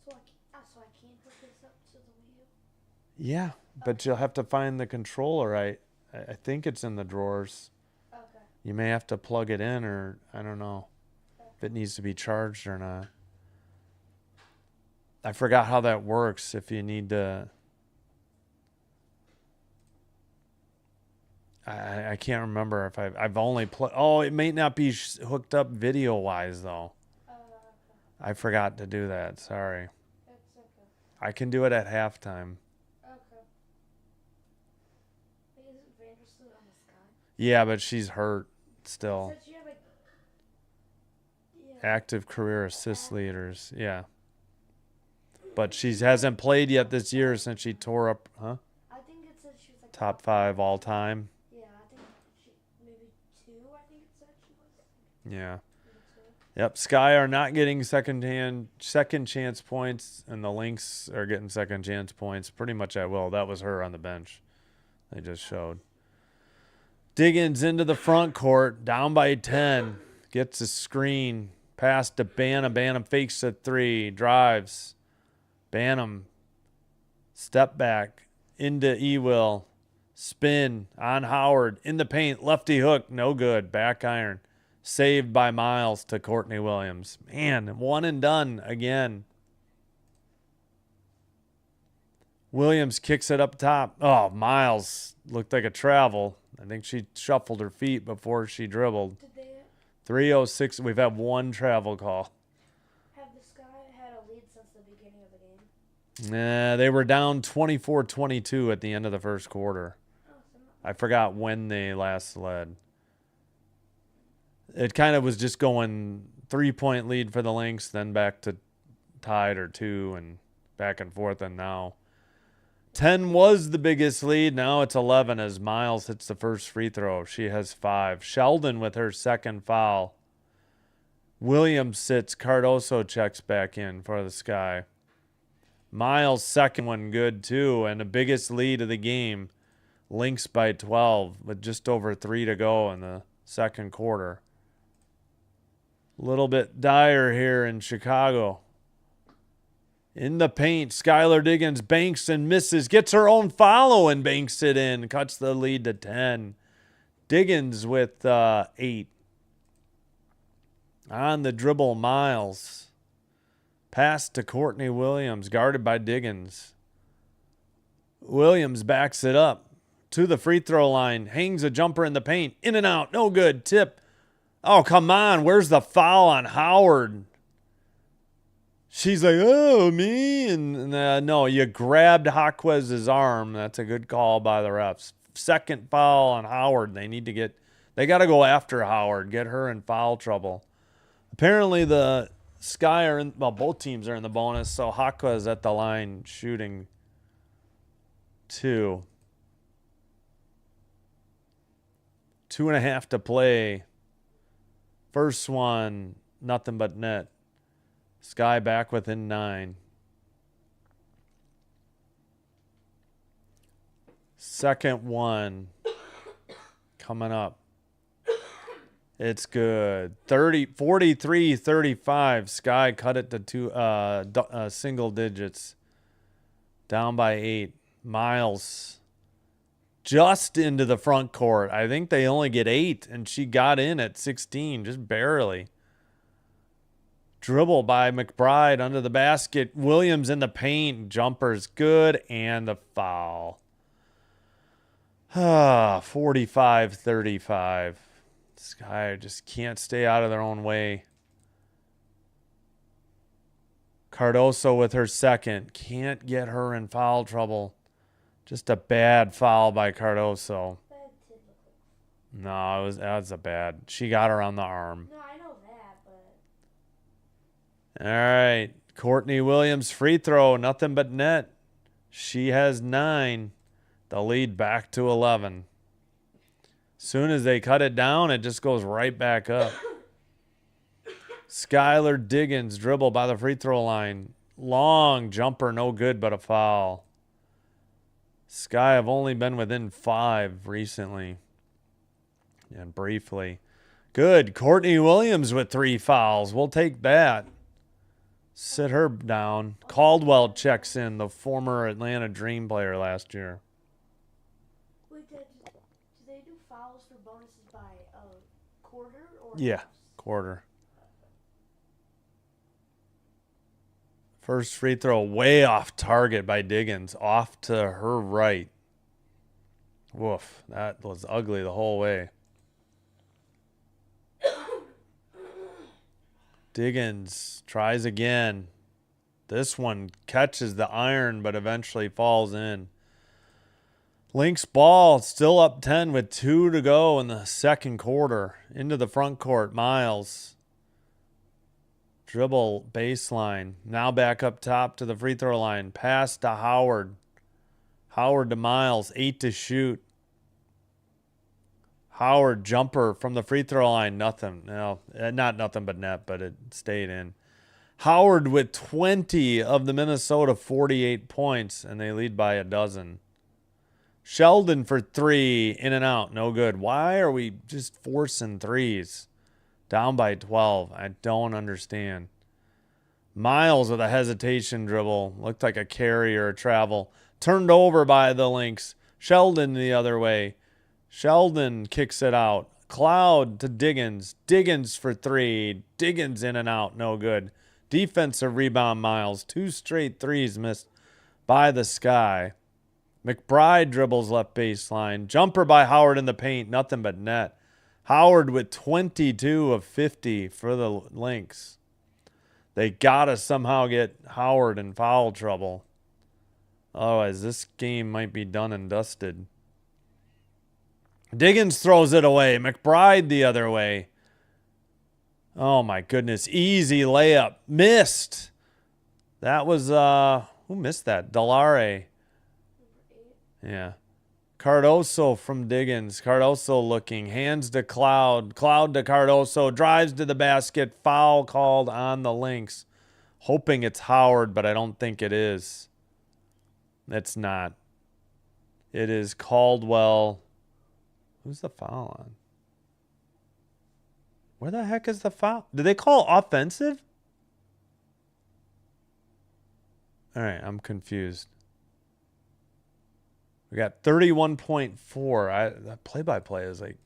So I can't hook this up to the Wii U? Yeah, but you'll have to find the controller. I think it's in the drawers. Okay. You may have to plug it in, or I don't know if it needs to be charged or not. I forgot how that works. If you need to, I can't remember if I've only played. Oh, it may not be hooked up video wise though. Okay. I forgot to do that. Sorry. It's okay. I can do it at halftime. Okay. Wait, isn't Vandersloot on the Sky? Yeah, but she's hurt still. Said she had like. Yeah. Active career assist leaders. Yeah. But she hasn't played yet this year since she tore up, huh? I think it said she was like Top 5 all time. Yeah, I think she maybe 2. I think it said she was. Yeah. Maybe 2. Yep. Sky are not getting second chance points, and the Lynx are getting second chance points pretty much at will. That was her on the bench. They just showed. Diggins into the front court, down by 10. Gets a screen. Pass to Bantam. Bantam fakes a 3. Drives. Bantam. Step back. Into Ewell. Spin on Howard. In the paint. Lefty hook. No good. Back iron. Saved by Miles to Courtney Williams. Man, one and done again. Williams kicks it up top. Oh, Miles looked like a travel. I think she shuffled her feet before she dribbled. Did they 3:06. We've had one travel call. have the Sky had a lead since the beginning of the game? Nah, they were down 24-22 at the end of the first quarter. Oh, so not. I forgot when they last led. It kind of was just going 3-point lead for the Lynx, then back to tied or 2 and back and forth, and now 10 was the biggest lead. Now it's 11 as Miles hits the first free throw. She has 5. Sheldon with her second foul. Williams sits. Cardoso checks back in for the Sky. Miles' second one good too, and the biggest lead of the game. Lynx by 12 with just over 3 to go in the second quarter. A little bit dire here in Chicago. In the paint, Skylar Diggins banks and misses. Gets her own follow and banks it in. Cuts the lead to 10. Diggins with 8. On the dribble, Miles. Pass to Courtney Williams, guarded by Diggins. Williams backs it up to the free throw line. Hangs a jumper in the paint. In and out. No good. Tip. Oh, come on. Where's the foul on Howard? She's like, oh, me. And no, you grabbed Jaquez's arm. That's a good call by the refs. Second foul on Howard. They got to go after Howard, get her in foul trouble. Apparently the Sky both teams are in the bonus, so Jaquez at the line shooting 2. 2.5 to play. First one, nothing but net. Sky back within 9. Second one coming up. It's good. 43-35. Sky cut it to single digits. Down by 8. Miles just into the front court. I think they only get 8, and she got in at 16, just barely. Dribble by McBride under the basket. Williams in the paint. Jumper's good, and the foul. 45-35. Sky just can't stay out of their own way. Cardoso with her second. Can't get her in foul trouble. Just a bad foul by Cardoso. Bad tip. No, that was a bad. She got her on the arm. No, I know that, but All right. Courtney Williams free throw. Nothing but net. She has 9. The lead back to 11. Soon as they cut it down, it just goes right back up. Skylar Diggins dribble by the free throw line. Long jumper, no good, but a foul. Sky have only been within 5 recently. And briefly. Good. Courtney Williams with 3 fouls. We'll take that. Sit her down. Caldwell checks in, the former Atlanta Dream player last year. wait, do they do fouls for bonuses by a quarter or? Yeah, quarter. First free throw way off target by Diggins. Off to her right. Woof. That was ugly the whole way. Diggins tries again. This one catches the iron but eventually falls in. Lynx ball still up 10 with 2 to go in the second quarter. Into the front court. Miles. Dribble baseline. Now back up top to the free throw line. Pass to Howard. Howard to Miles. 8 to shoot. Howard jumper from the free throw line. Nothing. No, not nothing but net, but it stayed in. Howard with 20 of the Minnesota 48 points, and they lead by 12. Sheldon for 3. In and out. No good. Why are we just forcing threes? Down by 12. I don't understand. Miles with a hesitation dribble. Looked like a carry or a travel. Turned over by the Lynx. Sheldon the other way. Sheldon kicks it out. Cloud to Diggins. Diggins for 3. Diggins in and out. No good. Defensive rebound, Miles. 2 straight threes missed by the Sky. McBride dribbles left baseline. Jumper by Howard in the paint. Nothing but net. Howard with 22 of 50 for the Lynx. They got to somehow get Howard in foul trouble. Otherwise, this game might be done and dusted. Diggins throws it away. McBride the other way. Oh, my goodness. Easy layup. Missed. That was, who missed that? Delare. Yeah. Cardoso from Diggins. Cardoso looking. Hands to Cloud. Cloud to Cardoso. Drives to the basket. Foul called on the Lynx. Hoping it's Howard, but I don't think it is. It's not. It is Caldwell. Who's the foul on? Where the heck is the foul? Did they call offensive? All right, I'm confused. We got 31.4. The play-by-play is like...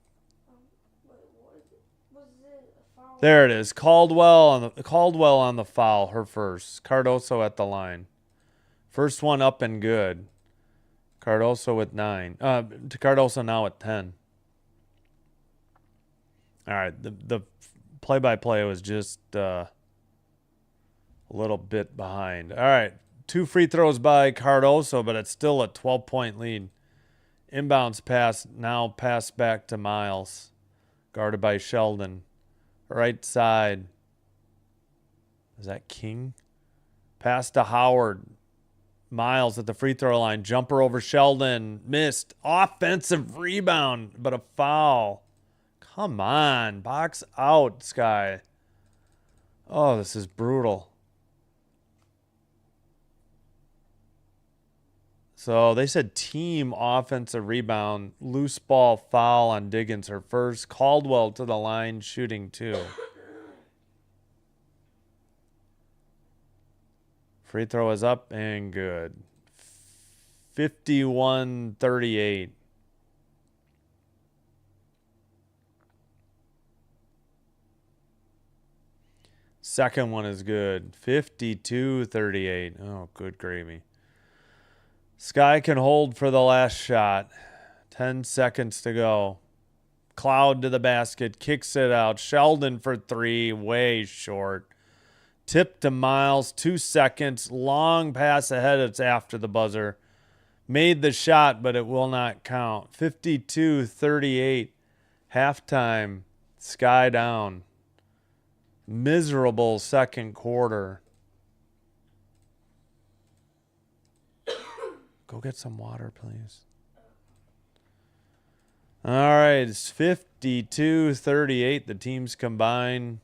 Was it a foul? There it is. Caldwell on the foul, her first. Cardoso at the line. First one up and good. Cardoso with 9. Cardoso now at 10. All right, the play-by-play was just a little bit behind. All right, 2 free throws by Cardoso, but it's still a 12-point lead. Inbounds pass, now pass back to Miles, guarded by Sheldon. Right side. Is that King? Pass to Howard. Miles at the free throw line. Jumper over Sheldon. Missed. Offensive rebound, but a foul. Come on. Box out, Sky. Oh, this is brutal. So they said team offensive rebound. Loose ball foul on Diggins, her first. Caldwell to the line, shooting 2. Free throw is up and good. 51-38. Second one is good. 52-38. Oh, good gravy. Sky can hold for the last shot. 10 seconds to go. Cloud to the basket. Kicks it out. Sheldon for 3. Way short. Tip to Miles. 2 seconds. Long pass ahead. It's after the buzzer. Made the shot, but it will not count. 52-38. Halftime. Sky down. Miserable second quarter. Go get some water, please. All right, it's 52-38. The teams combine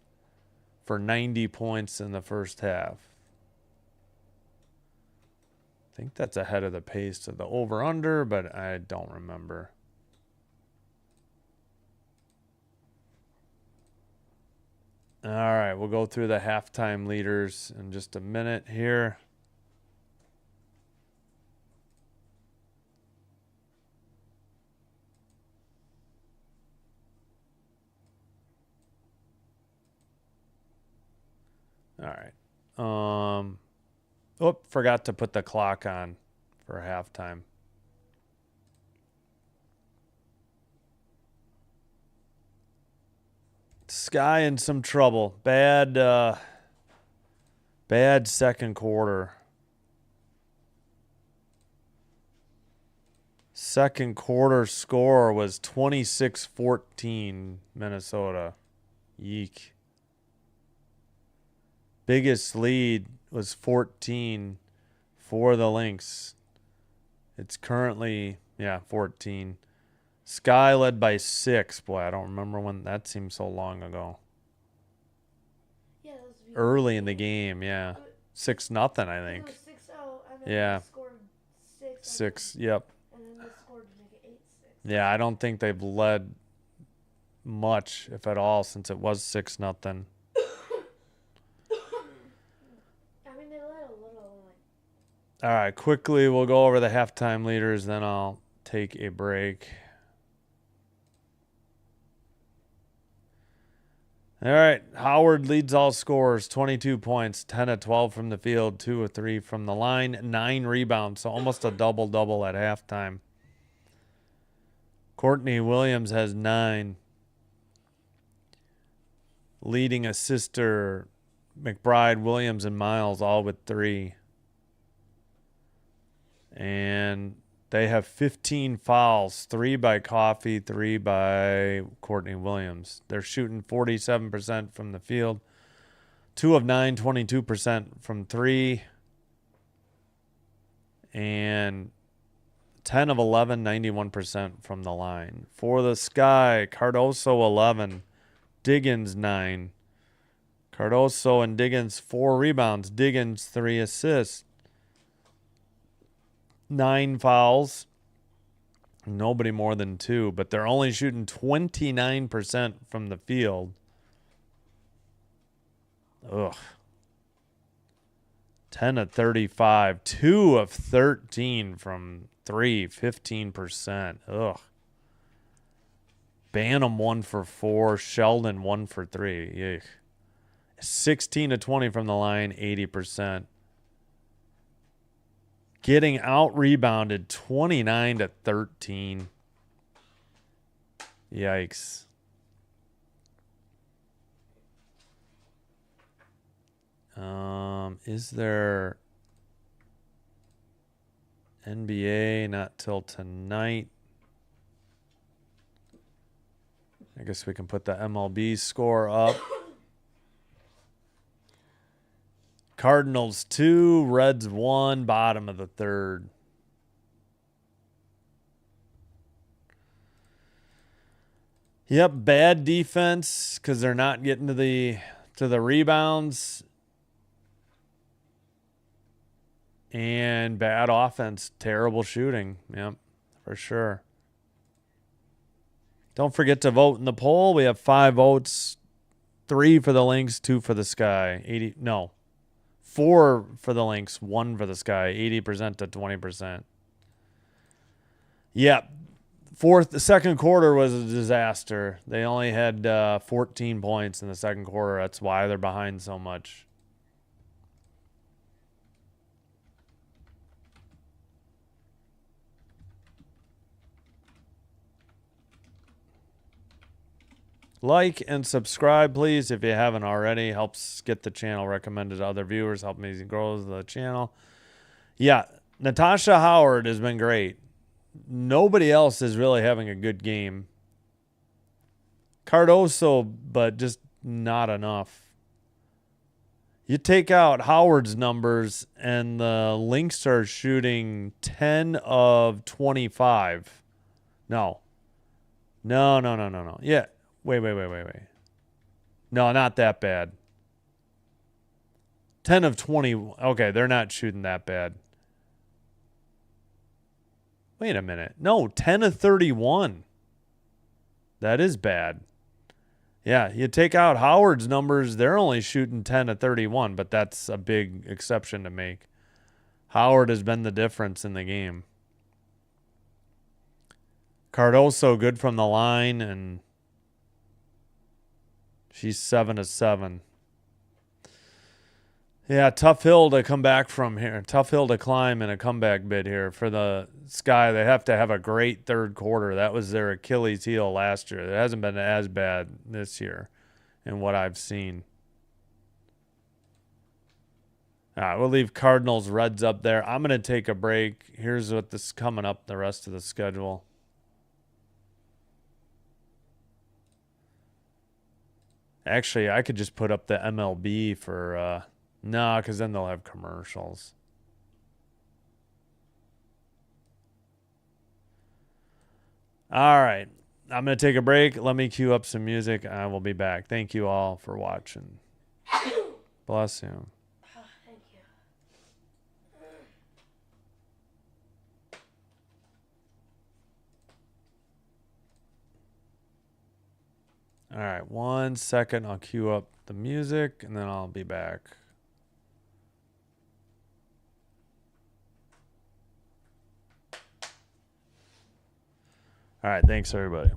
for 90 points in the first half. I think that's ahead of the pace of the over-under, but I don't remember. All right, we'll go through the halftime leaders in just a minute here. All right. Forgot to put the clock on for halftime. Sky in some trouble. Bad second quarter. Second quarter score was 26-14 Minnesota. Yeek. Biggest lead was 14 for the Lynx. It's currently, 14. Sky led by 6. Boy, I don't remember when. That seemed so long ago. Yeah, that was Early in the game, 6-0, I think. It was 6-0, and then Yeah. they scored 6. 6, yep. And then they scored to make it 8-6. Yeah, I don't think they've led much, if at all, since it was 6-0. I mean, they led a little, All right, quickly, we'll go over the halftime leaders, then I'll take a break. All right, Howard leads all scorers, 22 points, 10 of 12 from the field, 2 of 3 from the line, 9 rebounds, so almost a double-double at halftime. Courtney Williams has 9. Leading assister, McBride, Williams, and Miles all with 3. And they have 15 fouls, 3 by Coffey, 3 by Courtney Williams. They're shooting 47% from the field, 2 of 9, 22% from 3, and 10 of 11, 91% from the line. For the Sky, Cardoso 11, Diggins 9. Cardoso and Diggins 4 rebounds, Diggins 3 assists. 9 fouls. Nobody more than 2, but they're only shooting 29% from the field. Ugh. 10 of 35, 2 of 13 from 3, 15%. Ugh. Bantam 1 for 4, Sheldon 1 for 3. Yuck. 16 to 20 from the line, 80%. Getting out rebounded 29 to 13. Yikes. Is there NBA? Not till tonight. I guess we can put the MLB score up. Cardinals 2, Reds 1, bottom of the third. Yep, bad defense because they're not getting to the rebounds. And bad offense, terrible shooting. Yep, for sure. Don't forget to vote in the poll. We have 5 votes. 3 for the Lynx, 2 for the Sky. 4 for the Lynx, 1 for the Sky. 80% to 20%. Yep. The second quarter was a disaster. They only had 14 points in the second quarter. That's why they're behind so much. Like and subscribe, please, if you haven't already. Helps get the channel recommended to other viewers. Help me grow the channel. Yeah, Natasha Howard has been great. Nobody else is really having a good game. Cardoso, but just not enough. You take out Howard's numbers, and the Lynx are shooting 10 of 25. No. No. Yeah. Wait. No, not that bad. 10 of 20. Okay, they're not shooting that bad. Wait a minute. No, 10 of 31. That is bad. Yeah, you take out Howard's numbers, they're only shooting 10 of 31, but that's a big exception to make. Howard has been the difference in the game. Cardoso good from the line, and she's 7 of 7. Yeah, tough hill to come back from here. Tough hill to climb in a comeback bid here for the Sky. They have to have a great third quarter. That was their Achilles heel last year. It hasn't been as bad this year in what I've seen. All right, we'll leave Cardinals Reds up there. I'm going to take a break. Here's what this is coming up, the rest of the schedule. Actually, I could just put up the MLB for... no, because then they'll have commercials. All right. I'm going to take a break. Let me cue up some music. I will be back. Thank you all for watching. Bless you. Thank you. All right. 1 second. I'll cue up the music, and then I'll be back. All right. Thanks, everybody.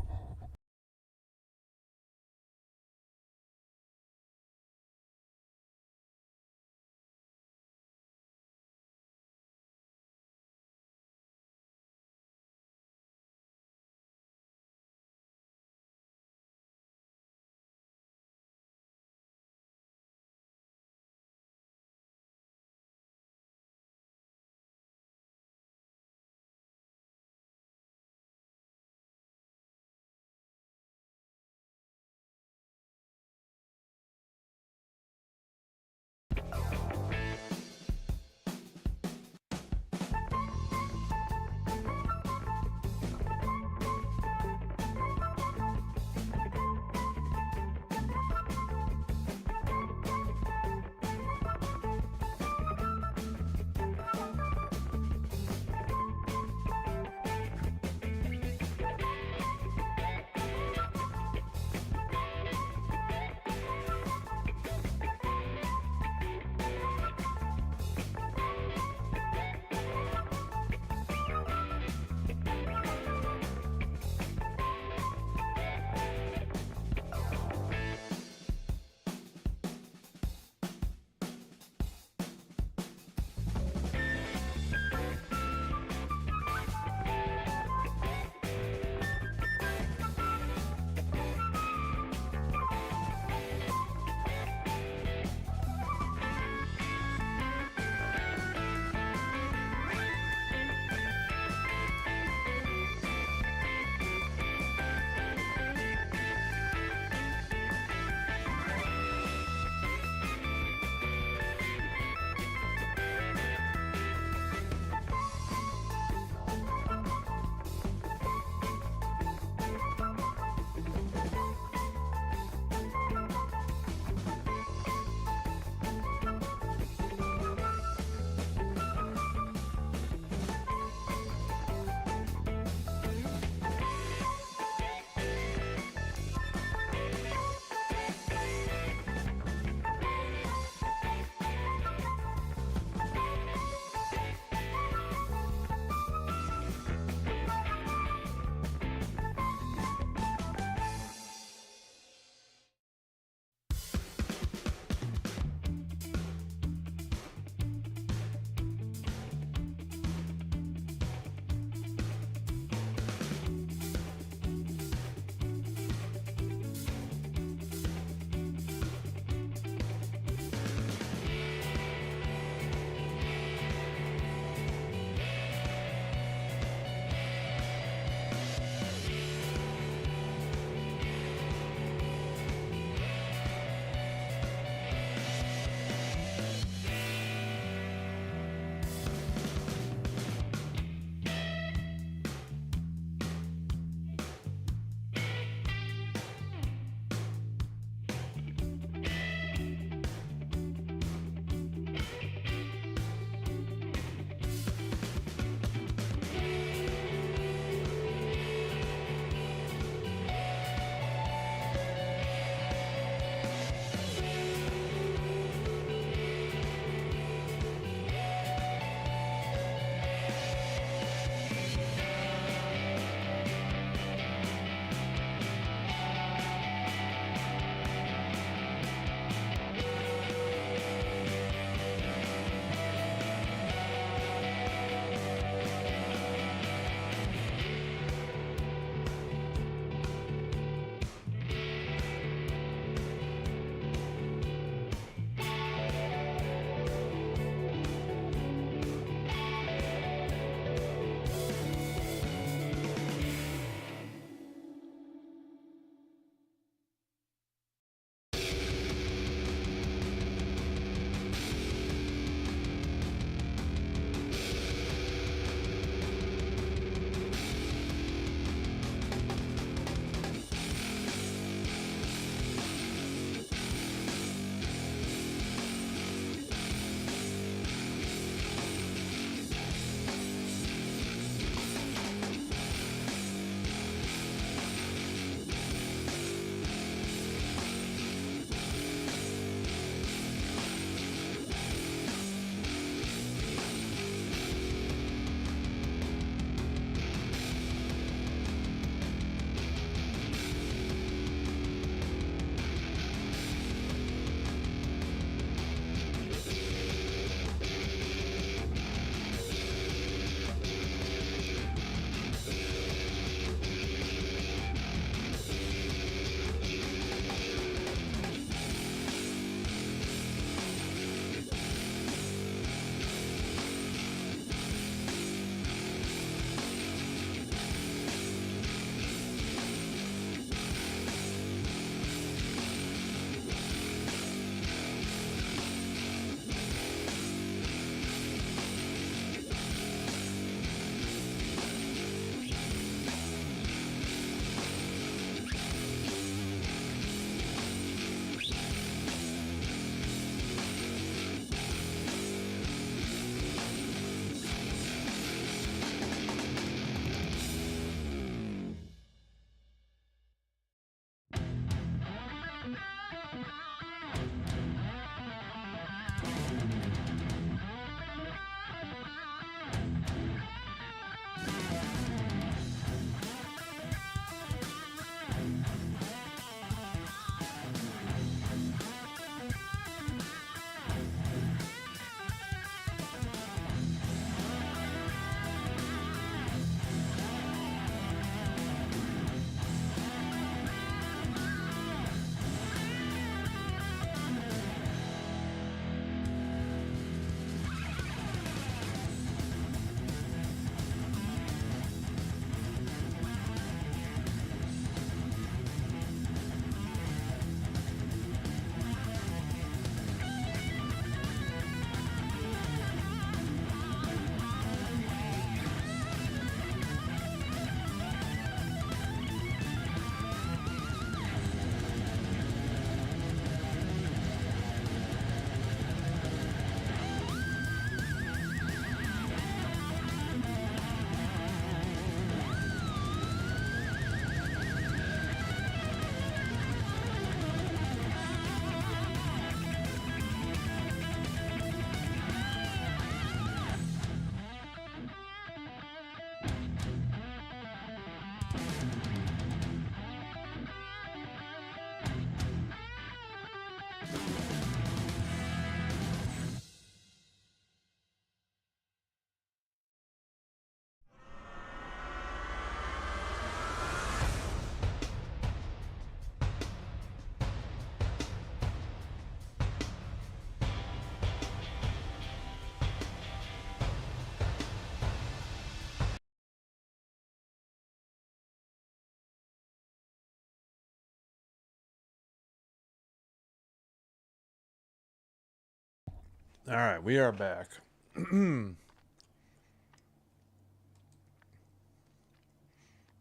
All right, we are back.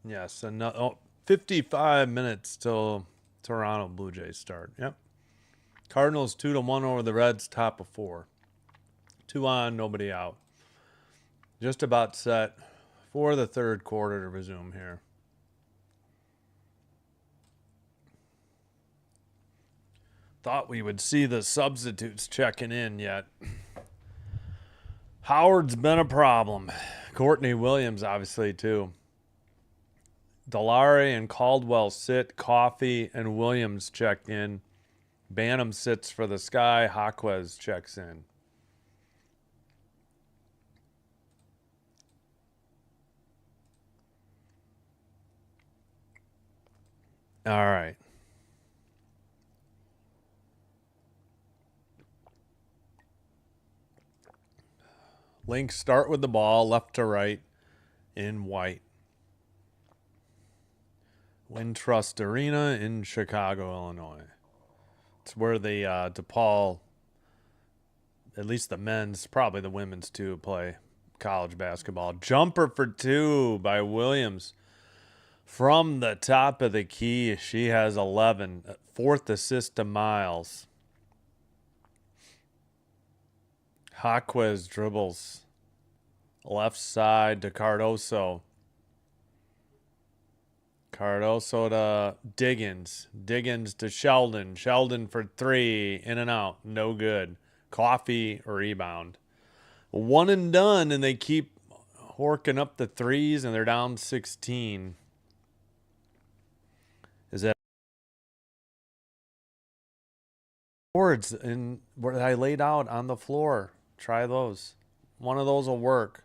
Yes, 55 minutes till Toronto Blue Jays start. Yep. Cardinals 2-1 over the Reds, top of 4. 2 on, nobody out. Just about set for the third quarter to resume here. Thought we would see the substitutes checking in yet. Howard's been a problem. Courtney Williams, obviously, too. Delare and Caldwell sit. Coffey and Williams checked in. Bantam sits for the Sky. Jaquez checks in. All right. Lynx start with the ball, left to right, in white. Wintrust Arena in Chicago, Illinois. It's where the DePaul, at least the men's, probably the women's too, play college basketball. Jumper for 2 by Williams. From the top of the key, she has 11. 4th assist to Miles. Jaquez dribbles. Left side to Cardoso. Cardoso to Diggins. Diggins to Sheldon. Sheldon for 3. In and out. No good. Coffey rebound. 1 and done, and they keep horking up the threes, and they're down 16. Is that boards in where I laid out on the floor? Try those. One of those will work.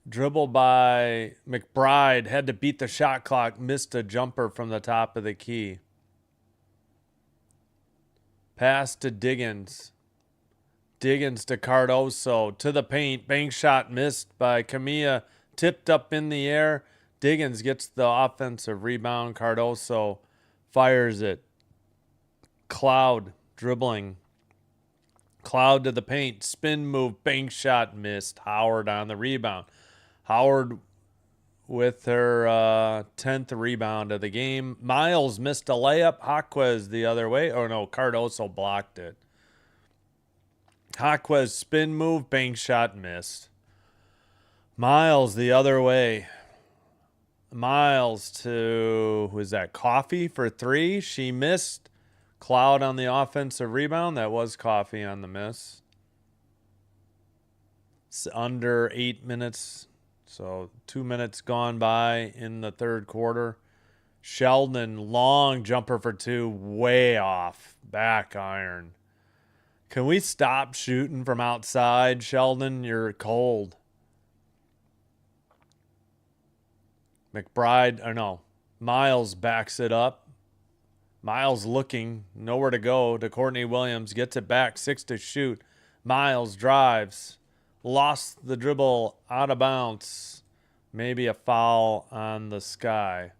Dribble by McBride. Had to beat the shot clock. Missed a jumper from the top of the key. Pass to Diggins. Diggins to Cardoso. To the paint. Bank shot missed by Camilla. Tipped up in the air. Diggins gets the offensive rebound. Cardoso fires it. Cloud dribbling. Cloud to the paint. Spin move. Bank shot missed. Howard on the rebound. Howard with her 10th rebound of the game. Miles missed a layup. Jaquez the other way. Oh, no. Cardoso blocked it. Jaquez spin move. Bank shot missed. Miles the other way. Miles to, who is that? Coffey for 3. She missed. Cloud on the offensive rebound. That was Coffey on the miss. It's under 8 minutes. So 2 minutes gone by in the third quarter. Sheldon, long jumper for 2. Way off. Back iron. Can we stop shooting from outside, Sheldon? You're cold. McBride, or no, Miles backs it up. Miles looking, nowhere to go, to Courtney Williams. Gets it back, 6 to shoot. Miles drives. Lost the dribble, out of bounds. Maybe a foul on the Sky.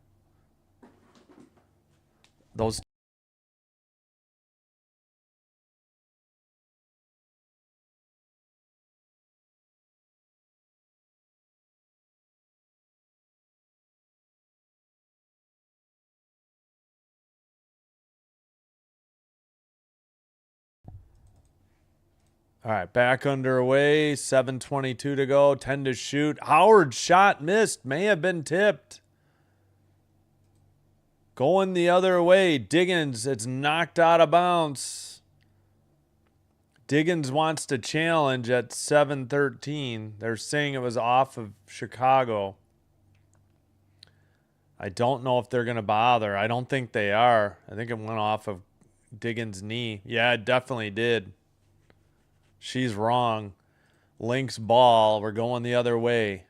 Those. All right, back underway. 7:22 to go. 10 to shoot. Howard's shot missed. May have been tipped. Going the other way. Diggins, it's knocked out of bounds. Diggins wants to challenge at 7:13. They're saying it was off of Chicago. I don't know if they're going to bother. I don't think they are. I think it went off of Diggins' knee. Yeah, it definitely did. She's wrong. Lynx ball. We're going the other way.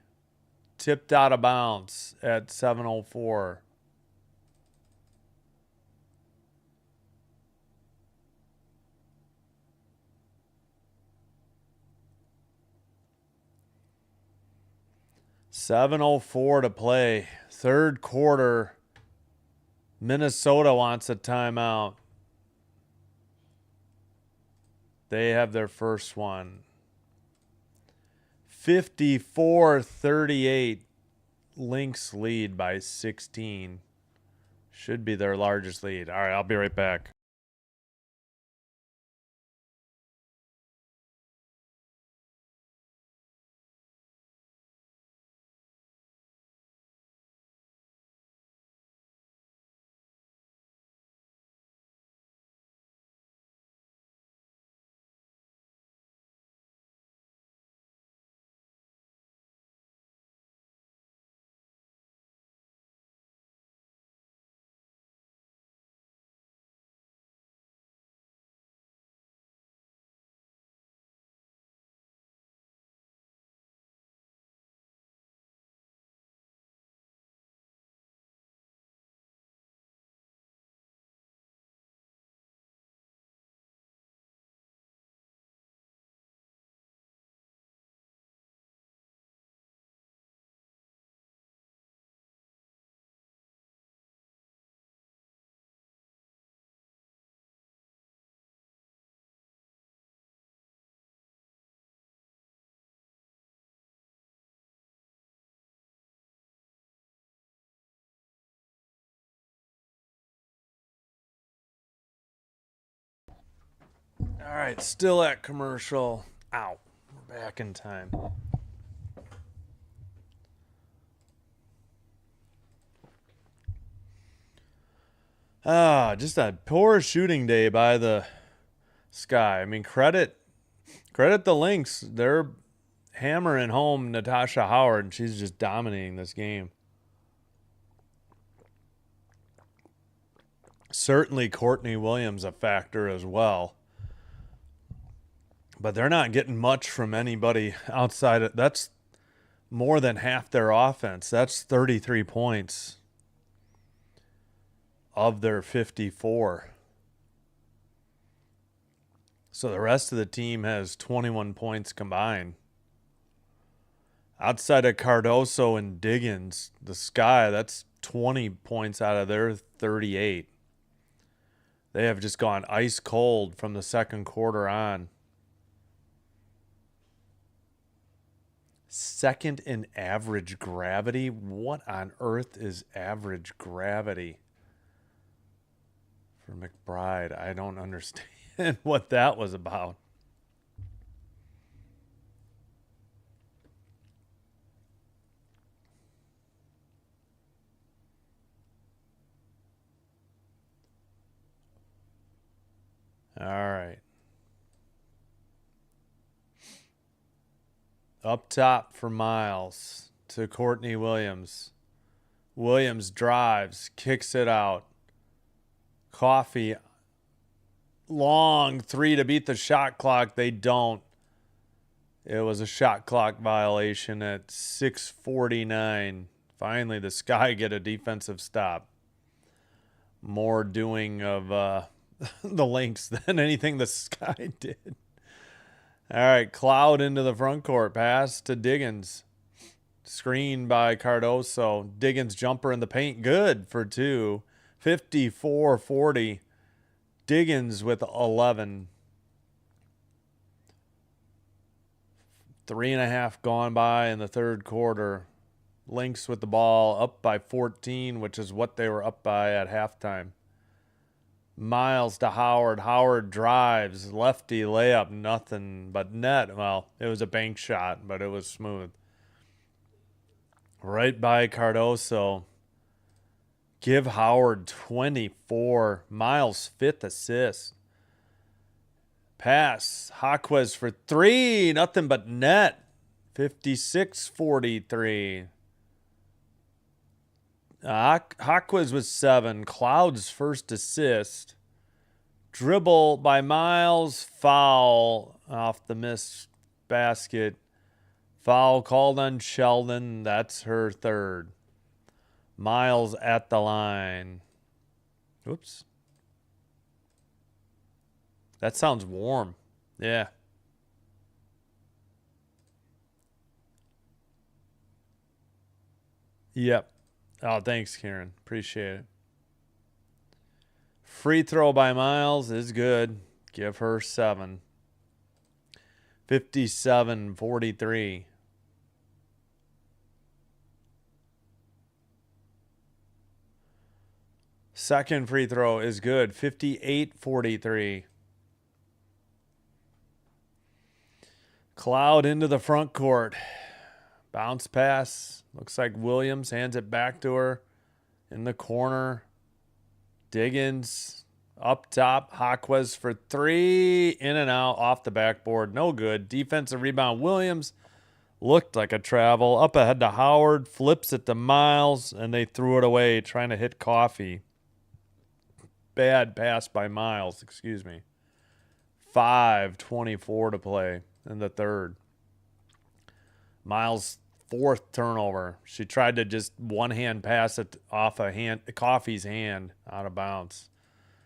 Tipped out of bounds at 7:04. $7:04 to play. Third quarter. Minnesota wants a timeout. They have their first one. 54-38. Lynx lead by 16. Should be their largest lead. All right, I'll be right back. All right, still at commercial. Ow. We're back in time. Just a poor shooting day by the Sky. I mean, credit the Lynx. They're hammering home Natasha Howard, and she's just dominating this game. Certainly Courtney Williams a factor as well. But they're not getting much from anybody outside of that's more than half their offense. That's 33 points of their 54. So the rest of the team has 21 points combined. Outside of Cardoso and Diggins, the Sky, that's 20 points out of their 38. They have just gone ice cold from the second quarter on. Second in average gravity? What on earth is average gravity? For McBride, I don't understand what that was about. All right. Up top for Miles to Courtney Williams. Williams drives, kicks it out. Coffee, long three to beat the shot clock. They don't. It was a shot clock violation at 6:49. Finally, the Sky get a defensive stop. More doing of the Lynx than anything the Sky did. All right, Cloud into the front court. Pass to Diggins. Screen by Cardoso. Diggins jumper in the paint. Good for two. 54-40. Diggins with 11. 3.5 gone by in the third quarter. Lynx with the ball up by 14, which is what they were up by at halftime. Miles to Howard. Howard drives. Lefty layup. Nothing but net. Well, it was a bank shot, but it was smooth. Right by Cardoso. Give Howard 24. Miles' fifth assist. Pass. Jaquez for three. Nothing but net. 56-43. Jaquez was 7. Cloud's first assist. Dribble by Miles. Foul off the missed basket. Foul called on Sheldon. That's her third. Miles at the line. Oops. That sounds warm. Yeah. Yep. Oh, thanks, Karen. Appreciate it. Free throw by Miles is good. Give her 7. 57-43. Second free throw is good. 58-43. Cloud into the front court. Bounce pass. Looks like Williams hands it back to her in the corner. Diggins up top. Jaquez for three. In and out off the backboard. No good. Defensive rebound. Williams looked like a travel. Up ahead to Howard. Flips it to Miles. And they threw it away trying to hit Coffee. Bad pass by Miles. Excuse me. 5:24 to play in the third. Miles' fourth turnover. She tried to just one-hand pass it off Coffee's hand out of bounds.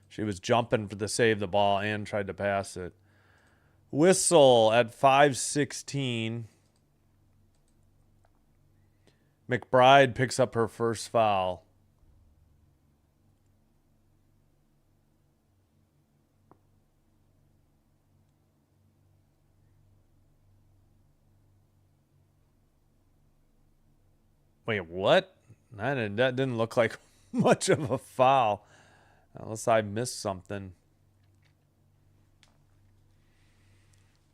She was jumping to save the ball and tried to pass it. Whistle at 5:16. McBride picks up her first foul. Wait, what? That didn't look like much of a foul. Unless I missed something.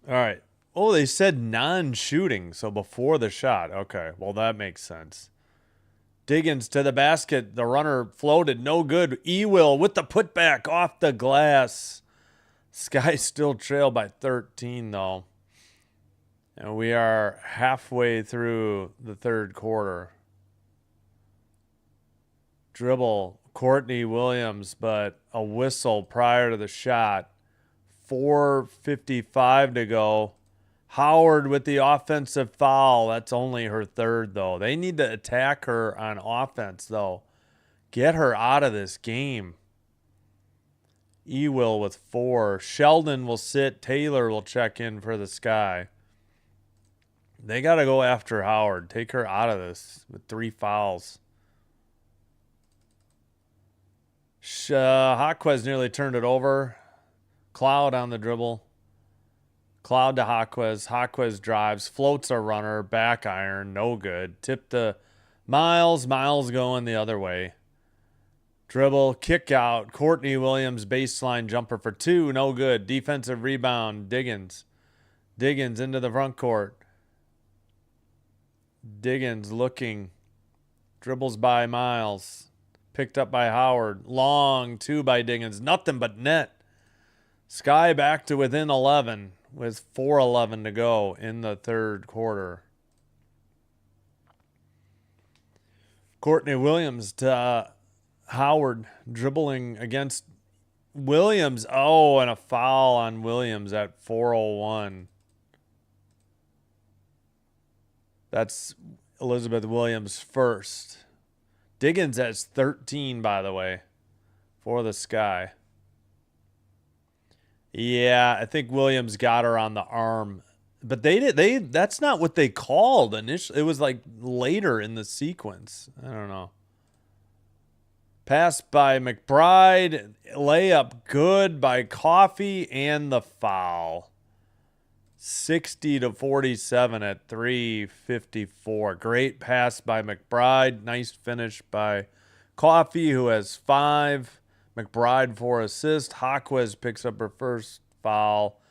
All right. Oh, they said non-shooting, so before the shot. Okay, well, that makes sense. Diggins to the basket. The runner floated. No good. Ewell with the putback off the glass. Sky still trailed by 13, though. And we are halfway through the third quarter. Dribble, Courtney Williams, but a whistle prior to the shot. 4:55 to go. Howard with the offensive foul. That's only her third, though. They need to attack her on offense, though. Get her out of this game. Ewell with 4. Sheldon will sit. Taylor will check in for the Sky. They got to go after Howard. Take her out of this with 3 fouls. Jaquez nearly turned it over. Cloud on the dribble. Cloud to Jaquez. Jaquez drives. Floats a runner. Back iron. No good. Tip to Miles. Miles going the other way. Dribble. Kick out. Courtney Williams. Baseline jumper for 2. No good. Defensive rebound. Diggins. Diggins into the front court. Diggins looking. Dribbles by Miles. Picked up by Howard. Long 2 by Diggins. Nothing but net. Sky back to within 11 with 4:11 to go in the third quarter. Courtney Williams to Howard dribbling against Williams. Oh, and a foul on Williams at 4:01. That's Elizabeth Williams first. Diggins has 13, by the way, for the Sky. Yeah, I think Williams got her on the arm. But that's not what they called initially. It was like later in the sequence. I don't know. Pass by McBride. Layup good by Coffee and the foul. 60-47 at 3:54. Great pass by McBride. Nice finish by Coffee, who has 5. McBride 4 assists. Jaquez picks up her first foul.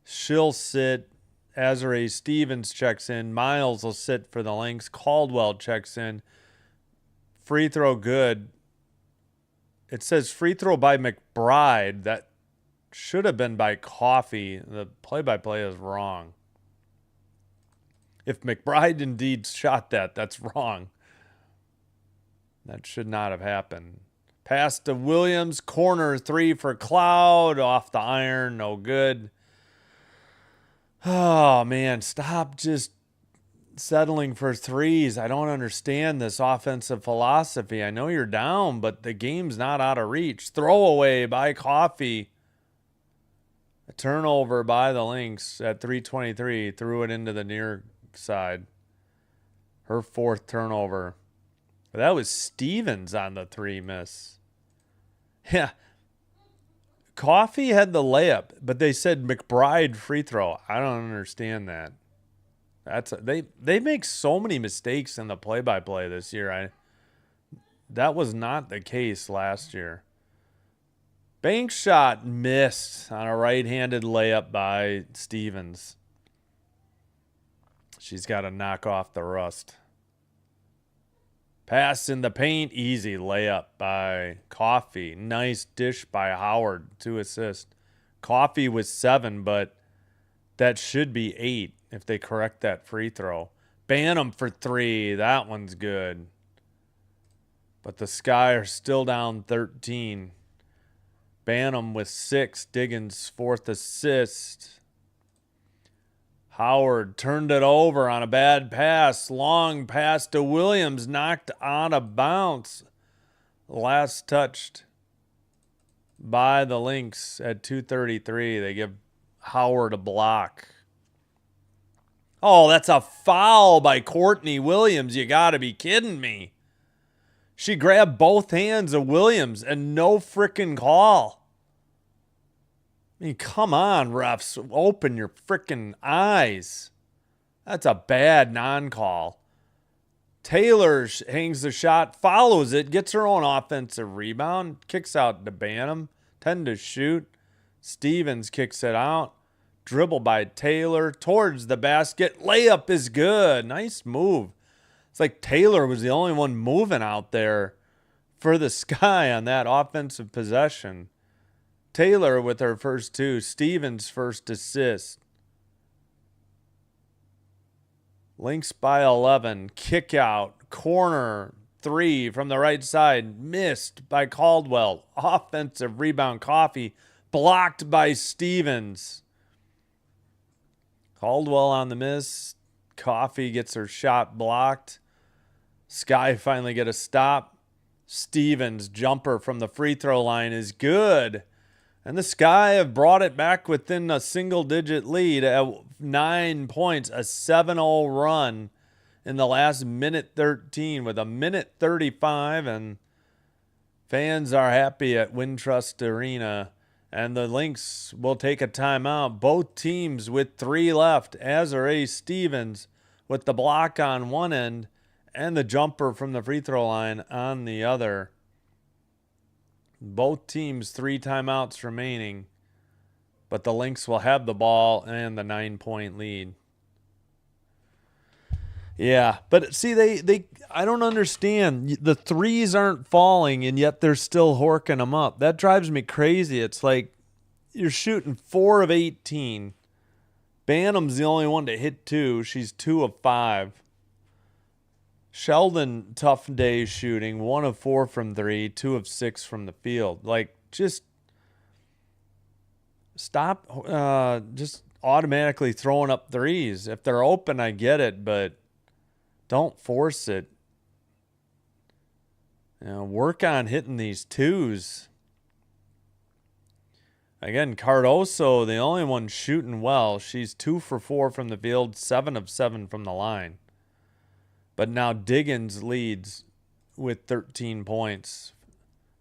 She'll sit. Azare Stevens checks in. Miles will sit for the Lynx. Caldwell checks in. Free throw good. It says free throw by McBride. That should have been by Coffee. The play-by-play is wrong. If McBride indeed shot that, that's wrong. That should not have happened. Pass to Williams. Corner 3 for Cloud. Off the iron. No good. Oh, man. Stop just settling for threes. I don't understand this offensive philosophy. I know you're down, but the game's not out of reach. Throwaway by Coffee. A turnover by the Lynx at 3:23. Threw it into the near side. Her 4th turnover. That was Stevens on the 3 miss. Yeah. Coffee had the layup, but they said McBride free throw. I don't understand that. They make so many mistakes in the play-by-play this year. That was not the case last year. Bank shot missed on a right-handed layup by Stevens. She's got to knock off the rust. Pass in the paint, easy layup by Coffee. Nice dish by Howard, 2 assists. Coffee was 7, but that should be 8 if they correct that free throw. Bantam for 3, that one's good. But the Sky are still down 13. Bantam with 6, Diggins' 4th assist. Howard turned it over on a bad pass. Long pass to Williams, knocked out of bounds. Last touched by the Lynx at 2:33. They give Howard a block. Oh, that's a foul by Courtney Williams. You got to be kidding me. She grabbed both hands of Williams and no frickin' call. I mean, come on, refs. Open your frickin' eyes. That's a bad non-call. Taylor hangs the shot, follows it, gets her own offensive rebound, kicks out to Bantam, 10 to shoot. Stevens kicks it out. Dribble by Taylor towards the basket. Layup is good. Nice move. It's like Taylor was the only one moving out there for the Sky on that offensive possession. Taylor with her first 2. Stevens' first assist. Lynx by 11. Kick out. Corner 3 from the right side. Missed by Caldwell. Offensive rebound. Coffee. Blocked by Stevens. Caldwell on the miss. Coffee gets her shot blocked. Sky finally get a stop. Stevens' jumper from the free throw line is good. And the Sky have brought it back within a single-digit lead at 9 points, a 7-0 run in the last minute 13 with a minute 35, and fans are happy at Wintrust Arena. And the Lynx will take a timeout. Both teams with 3 left. Azure Stevens with the block on one end and the jumper from the free throw line on the other. Both teams 3 timeouts remaining, but the Lynx will have the ball and the 9-point lead. Yeah, but see, they I don't understand. The threes aren't falling, and yet they're still horking them up. That drives me crazy. It's like you're shooting 4 of 18. Bantam's the only one to hit 2. She's 2 of 5. Sheldon, tough day shooting, 1 of 4 from 3, 2 of 6 from the field. Like, just stop just automatically throwing up threes. If they're open, I get it, but don't force it. You know, work on hitting these 2s. Again, Cardoso, the only one shooting well. She's 2 for 4 from the field, 7 of 7 from the line. But now Diggins leads with 13 points.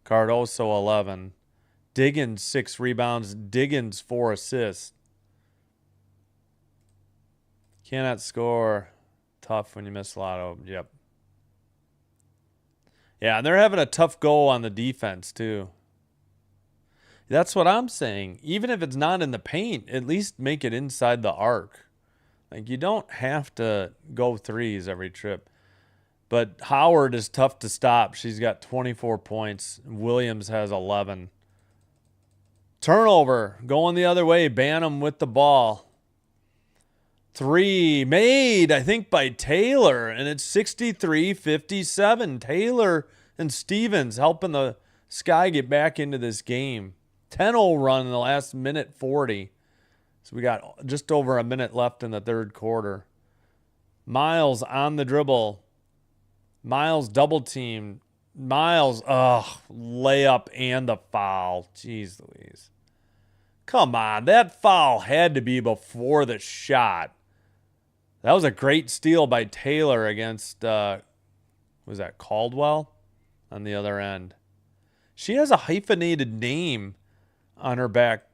Cardoso 11. Diggins 6 rebounds. Diggins 4 assists. Cannot score. Tough when you miss a lot of them. Yep. Yeah, and they're having a tough go on the defense too. That's what I'm saying. Even if it's not in the paint, at least make it inside the arc. Like, you don't have to go threes every trip. But Howard is tough to stop. She's got 24 points. Williams has 11. Turnover going the other way. Bantam with the ball. 3 made, I think, by Taylor. And it's 63-57. Taylor and Stevens helping the Sky get back into this game. 10-0 run in the last minute 40. So we got just over a minute left in the third quarter. Miles on the dribble. Miles double team. Miles, layup and the foul. Jeez Louise. Come on, that foul had to be before the shot. That was a great steal by Taylor against, was that Caldwell on the other end? She has a hyphenated name on her back,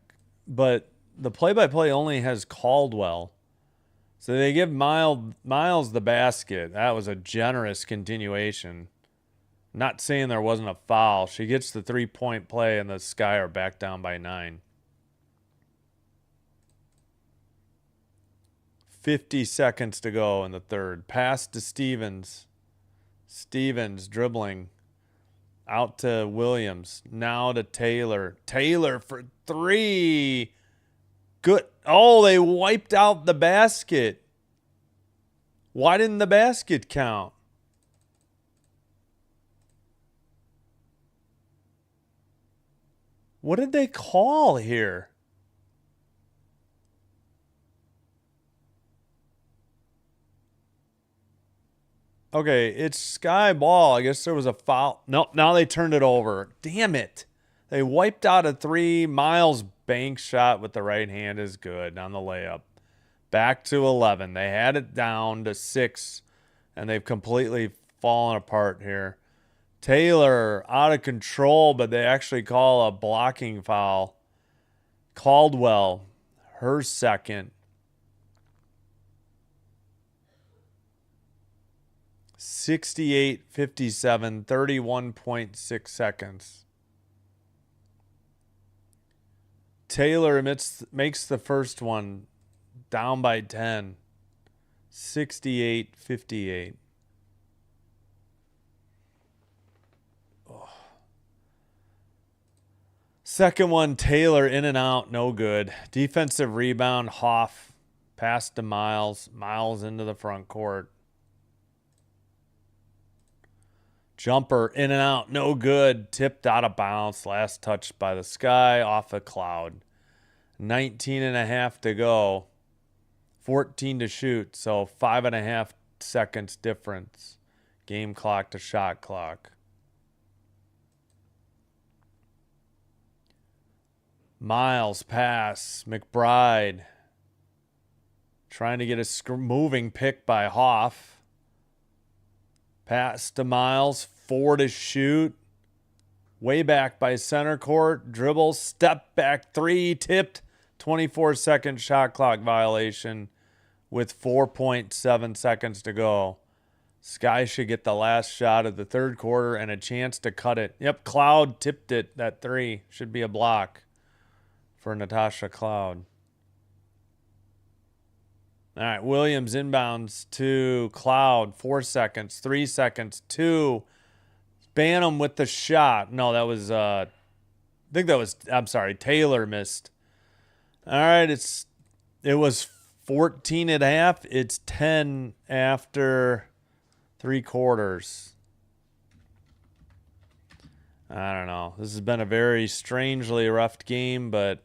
but the play-by-play only has Caldwell. So they give Miles the basket. That was a generous continuation. Not saying there wasn't a foul. She gets the 3-point play, and the Sky are back down by 9. 50 seconds to go in the third. Pass to Stevens. Stevens dribbling. Out to Williams. Now to Taylor. Taylor for 3. Good. Oh, they wiped out the basket. Why didn't the basket count? What did they call here? Okay, it's Sky ball. I guess there was a foul. Nope, now they turned it over. Damn it. They wiped out a 3. Miles bank shot with the right hand is good on the layup. Back to 11. They had it down to 6, and they've completely fallen apart here. Taylor out of control, but they actually call a blocking foul. Caldwell, her second. 68-57, 31.6 seconds. Taylor makes the first one, down by 10. 68-58. Second one, Taylor in and out, no good. Defensive rebound, Hoff. Pass to Miles. Miles into the front court. Jumper in and out, no good. Tipped out of bounds. Last touch by the Sky off a Cloud. 19 and a half to go. 14 to shoot, so 5.5 seconds difference. Game clock to shot clock. Miles pass. McBride trying to get a moving pick by Hoff. Pass to Miles. 4 to shoot. Way back by center court. Dribble. Step back 3. Tipped. 24-second shot clock violation with 4.7 seconds to go. Sky should get the last shot of the third quarter and a chance to cut it. Yep, Cloud tipped it. That 3 should be a block for Natasha Cloud. All right, Williams inbounds to Cloud. 4 seconds, 3 seconds, 2. Banham with the shot. No, that was, I'm sorry, Taylor missed. All right, it was 14 and a half. It's 10 after 3 quarters. I don't know. This has been a very strangely rough game, but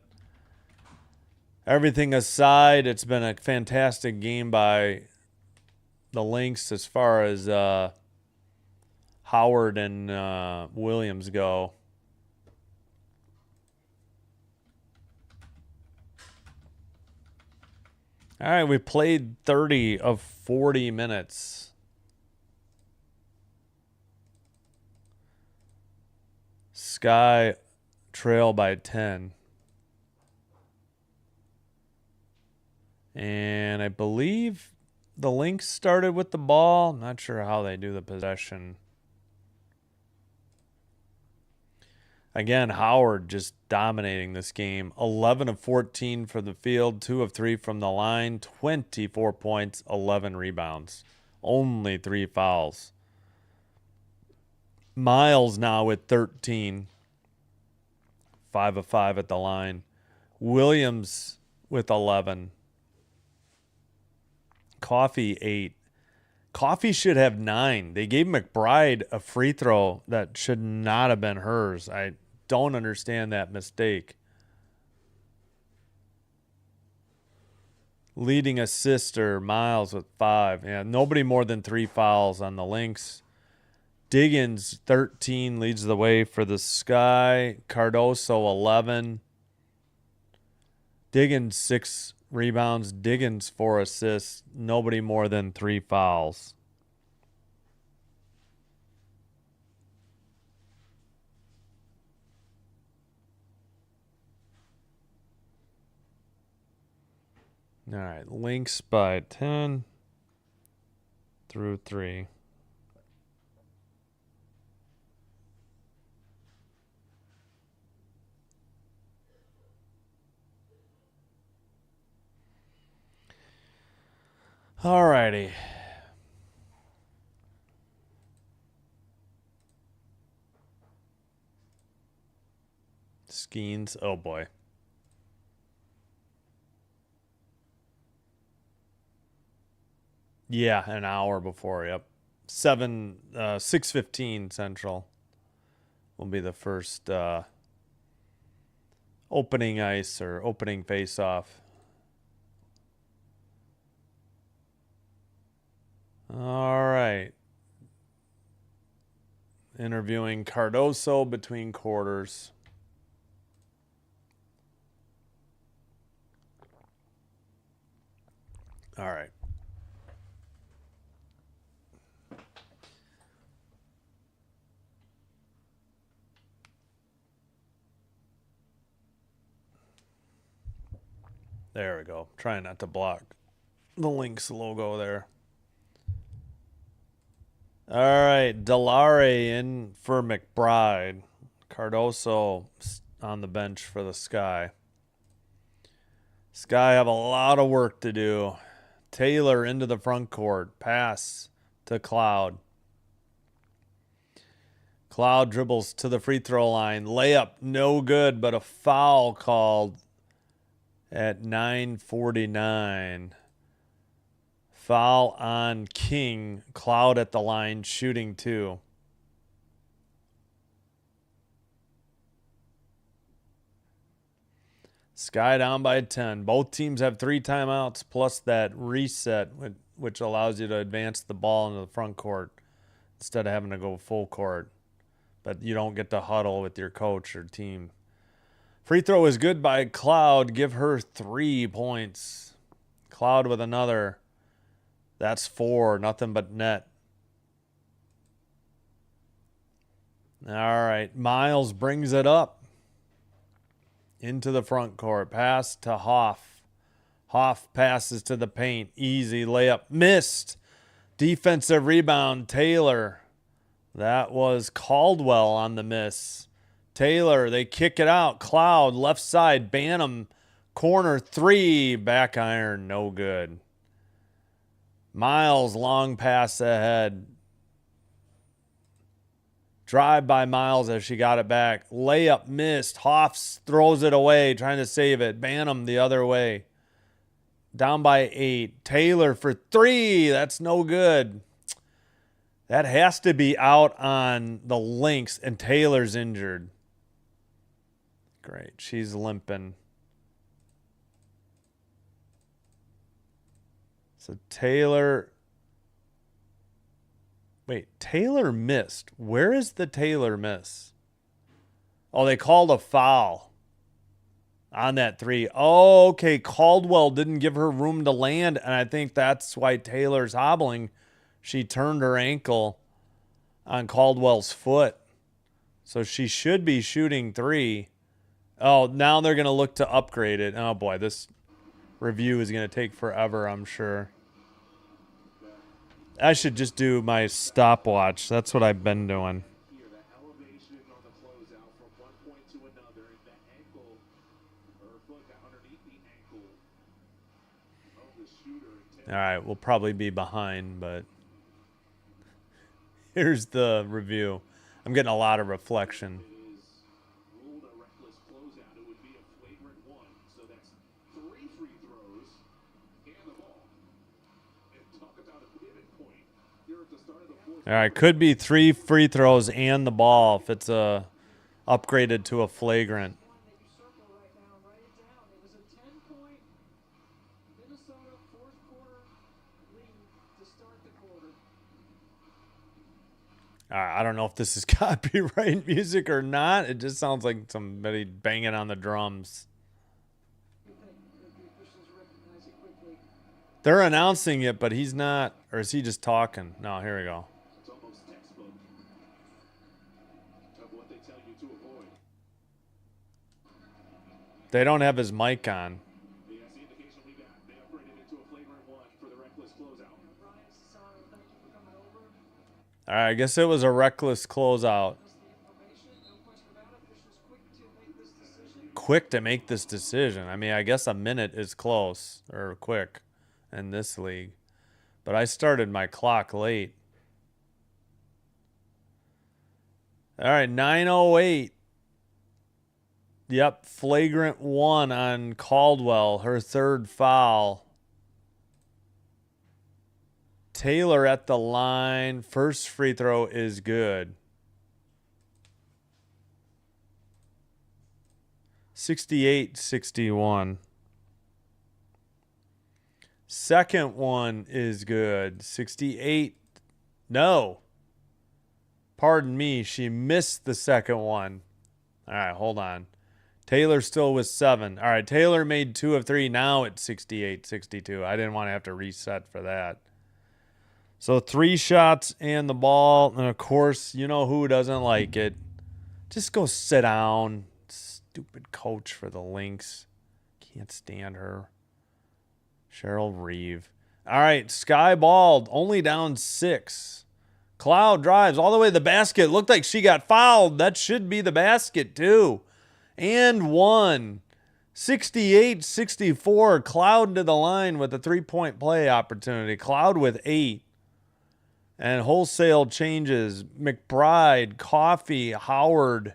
everything aside, it's been a fantastic game by the Lynx as far as Howard and Williams go. All right, we played 30 of 40 minutes. Sky trail by 10. And I believe the Lynx started with the ball. I'm not sure how they do the possession. Again, Howard just dominating this game. 11 of 14 for the field, 2 of 3 from the line, 24 points, 11 rebounds. Only 3 fouls. Miles now with 13. 5 of 5 at the line. Williams with 11. Coffee 8. Coffee should have 9. They gave McBride a free throw that should not have been hers. I don't understand that mistake. Leading assister, Miles with 5. Yeah, nobody more than 3 fouls on the Lynx. Diggins, 13, leads the way for the Sky. Cardoso, 11. Diggins, 6 rebounds. Diggins, 4 assists. Nobody more than 3 fouls. All right, Lynx by 10 through 3. All righty. Skeens. Oh, boy. Yeah, an hour before. Yep. 6:15 Central will be the first opening ice or opening face-off. All right. Interviewing Cardoso between quarters. All right. There we go. Trying not to block the Lynx logo there. All right. Delare in for McBride. Cardoso on the bench for the Sky. Sky have a lot of work to do. Taylor into the front court. Pass to Cloud. Cloud dribbles to the free throw line. Layup, no good, but a foul called at 9:49. Foul on King. Cloud at the line, shooting 2. Sky down by 10. Both teams have 3 timeouts plus that reset, which allows you to advance the ball into the front court instead of having to go full court. But you don't get to huddle with your coach or team. Free throw is good by Cloud. Give her 3 points. Cloud with another. That's 4. Nothing but net. All right. Miles brings it up into the front court. Pass to Hoff. Hoff passes to the paint. Easy layup. Missed. Defensive rebound. Taylor. That was Caldwell on the miss. Taylor, they kick it out. Cloud, left side. Bantam, corner 3. Back iron, no good. Miles, long pass ahead. Drive by Miles as she got it back. Layup missed. Hoffs throws it away, trying to save it. Bantam the other way. Down by 8. Taylor for 3. That's no good. That has to be out on the Lynx, and Taylor's injured. Great. She's limping. So Taylor... Wait, Taylor missed. Where is the Taylor miss? Oh, they called a foul on that 3. Oh, okay. Caldwell didn't give her room to land, and I think that's why Taylor's hobbling. She turned her ankle on Caldwell's foot. So she should be shooting 3. Oh, now they're going to look to upgrade it. Oh, boy, this review is going to take forever, I'm sure. I should just do my stopwatch. That's what I've been doing. All right, we'll probably be behind, but here's the review. I'm getting a lot of reflection. All right, could be 3 free throws and the ball if it's upgraded to a flagrant. That you circle right now, write it down. It was a 10-point Minnesota fourth quarter lead to start the quarter. I don't know if this is copyright music or not. It just sounds like somebody banging on the drums. The officials recognize it quickly. They're announcing it, but he's not. Or is he just talking? No, here we go. It's almost textbook of what they tell you to avoid. They don't have his mic on. That's the indication we got. They upgraded All right, I guess it was a reckless closeout. Quick to make this decision. I mean, I guess a minute is close or quick in this league. But I started my clock late. All right, 9:08. Yep, flagrant 1 on Caldwell, her third foul. Taylor at the line. First free throw is good. 68-61. Second one is good. 68. No. Pardon me. She missed the second one. All right, hold on. Taylor still with 7. All right, Taylor made 2 of 3. Now it's 68-62. I didn't want to have to reset for that. So 3 shots and the ball. And, of course, you know who doesn't like it. Just go sit down. Stupid coach for the Lynx. Can't stand her. Cheryl Reeve. All right, Sky balled. Only down 6. Cloud drives all the way to the basket. Looked like she got fouled. That should be the basket, too. And 1. 68-64. Cloud to the line with a 3-point play opportunity. Cloud with 8. And wholesale changes. McBride, Coffey, Howard,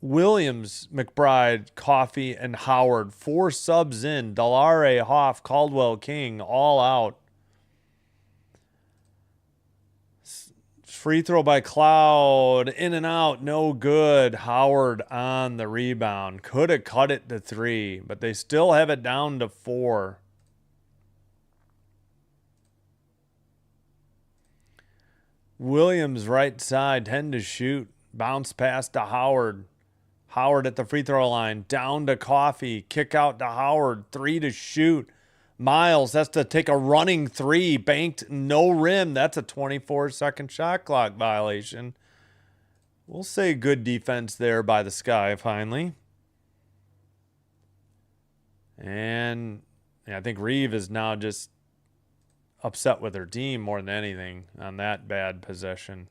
Williams, McBride, Coffey, and Howard. 4 subs in. Delare, Hoff, Caldwell, King, all out. Free throw by Cloud. In and out. No good. Howard on the rebound. Could have cut it to 3, but they still have it down to 4. Williams right side. 10 to shoot. Bounce pass to Howard. Howard at the free throw line. Down to Coffey. Kick out to Howard. 3 to shoot. Miles has to take a running 3. Banked, no rim. That's a 24-second shot clock violation. We'll say good defense there by the Sky finally. And I think Reeve is now just upset with her team more than anything on that bad possession.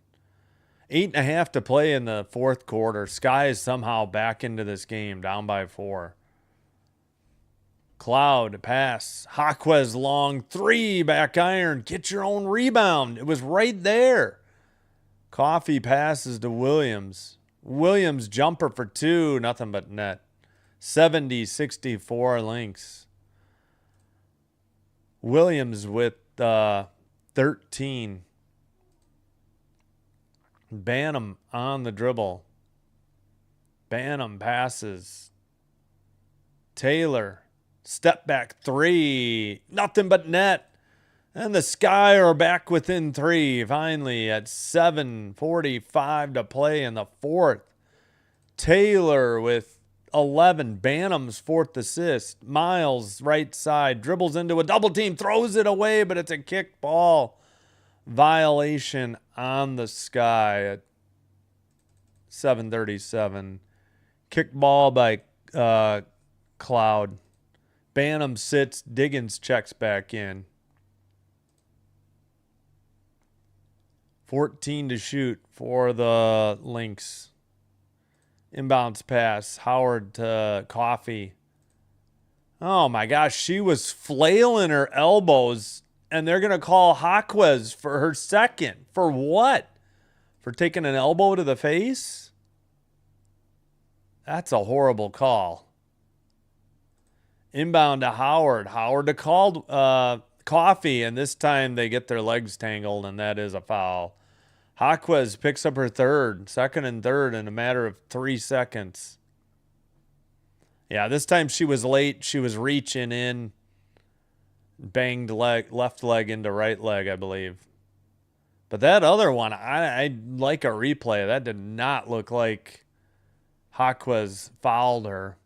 8.5 to play in the fourth quarter. Sky is somehow back into this game, down by 4. Cloud pass. Jaquez long 3. Back iron. Get your own rebound. It was right there. Coffey passes to Williams. Williams jumper for 2. Nothing but net. 70-64 Lynx. Williams with 13. Banham on the dribble. Banham passes. Taylor. Step back 3. Nothing but net. And the Sky are back within 3. Finally at 7:45 to play in the fourth. Taylor with 11. Banham's 4th assist. Miles right side. Dribbles into a double team. Throws it away, but it's a kick ball. Violation on the Sky at 7:37. Kick ball by Cloud. Banham sits. Diggins checks back in. 14 to shoot for the Lynx. Inbounds pass. Howard to Coffey. Oh my gosh, she was flailing her elbows, and they're going to call Jaquez for her second. For what? For taking an elbow to the face? That's a horrible call. Inbound to Howard. Howard to Coffey, and this time they get their legs tangled, and that is a foul. Jaquez picks up her second and third in a matter of 3 seconds. Yeah, this time she was late. She was reaching in. Banged left leg into right leg, I believe. But that other one, I'd like a replay. That did not look like Jaquez fouled her.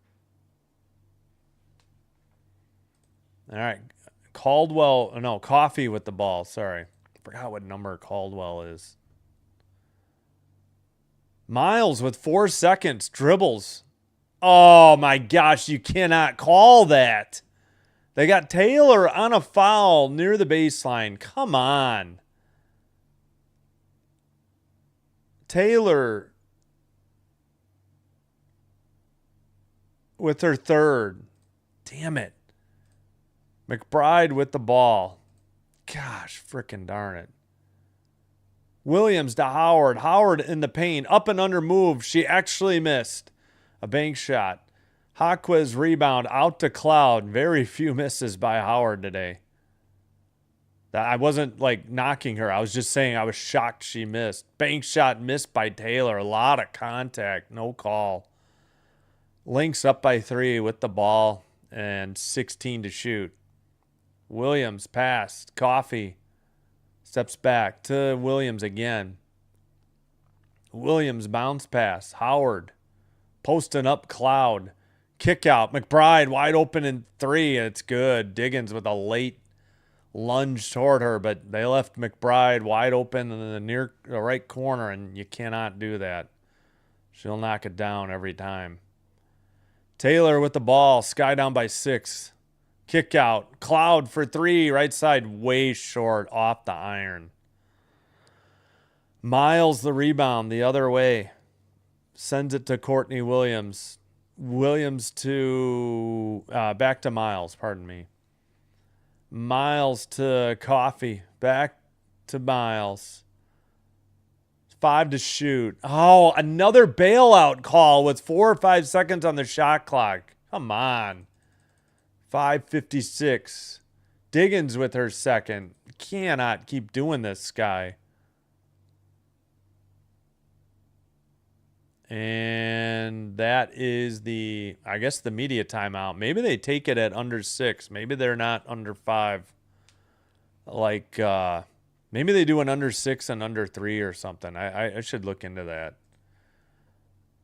All right. Coffey with the ball. Sorry. Forgot what number Caldwell is. Miles with 4 seconds. Dribbles. Oh, my gosh. You cannot call that. They got Taylor on a foul near the baseline. Come on. Taylor with her third. Damn it. McBride with the ball. Gosh, frickin' darn it. Williams to Howard. Howard in the paint. Up and under move. She actually missed. A bank shot. Jaquez rebound out to Cloud. Very few misses by Howard today. I wasn't like knocking her. I was just saying I was shocked she missed. Bank shot missed by Taylor. A lot of contact. No call. Lynx up by 3 with the ball and 16 to shoot. Williams passed. Coffee steps back to Williams again. Williams bounce pass. Howard posting up Cloud. Kick out. McBride wide open in 3. It's good. Diggins with a late lunge toward her, but they left McBride wide open in the near right corner, and you cannot do that. She'll knock it down every time. Taylor with the ball. Sky down by 6. Kick out. Cloud for 3. Right side way short off the iron. Miles the rebound the other way. Sends it to Courtney Williams. Williams to back to Miles, pardon me. Miles to Coffee. Back to Miles. 5 to shoot. Oh, another bailout call with 4 or 5 seconds on the shot clock. Come on. 5:56. Diggins with her second. Cannot keep doing this, Sky. And that is I guess the media timeout. Maybe they take it at under 6. Maybe they're not under 5. Like, maybe they do an under 6 and under 3 or something. I should look into that.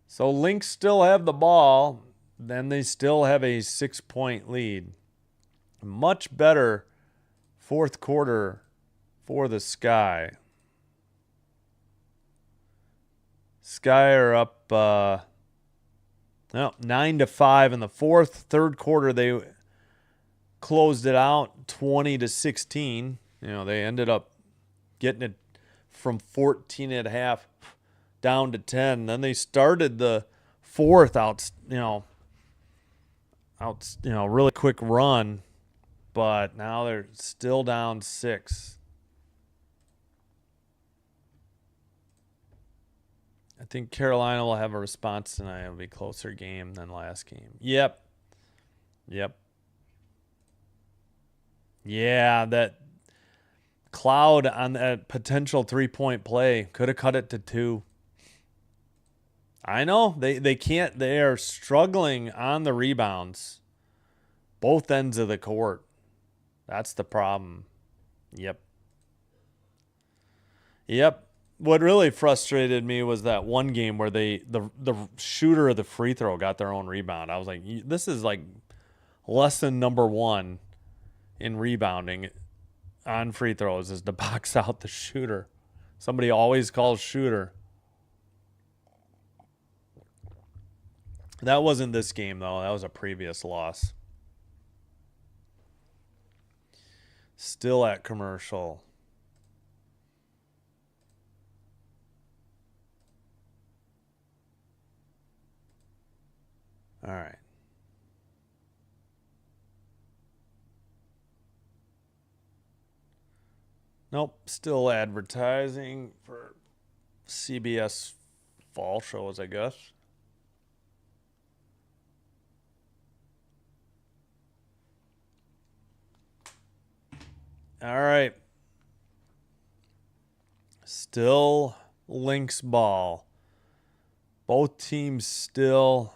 So Lynx still have the ball. Then they still have a 6-point lead. Much better fourth quarter for the Sky. Sky are up 9-5 in the fourth. Third quarter, they closed it out 20-16. They ended up getting it from 14 at half down to 10. Then they started the fourth really quick run, but now they're still down 6. I think Carolina will have a response tonight. It'll be a closer game than last game. Yep. Yeah, that Cloud on that potential 3-point play could have cut it to 2. I know they can't. They are struggling on the rebounds, both ends of the court. That's the problem. Yep. What really frustrated me was that one game where the shooter of the free throw got their own rebound. I was like, this is like lesson number 1 in rebounding on free throws is to box out the shooter. Somebody always calls shooter. That wasn't this game, though. That was a previous loss. Still at commercial. All right. Nope. Still advertising for CBS fall shows, I guess. All right. Still Lynx ball. Both teams still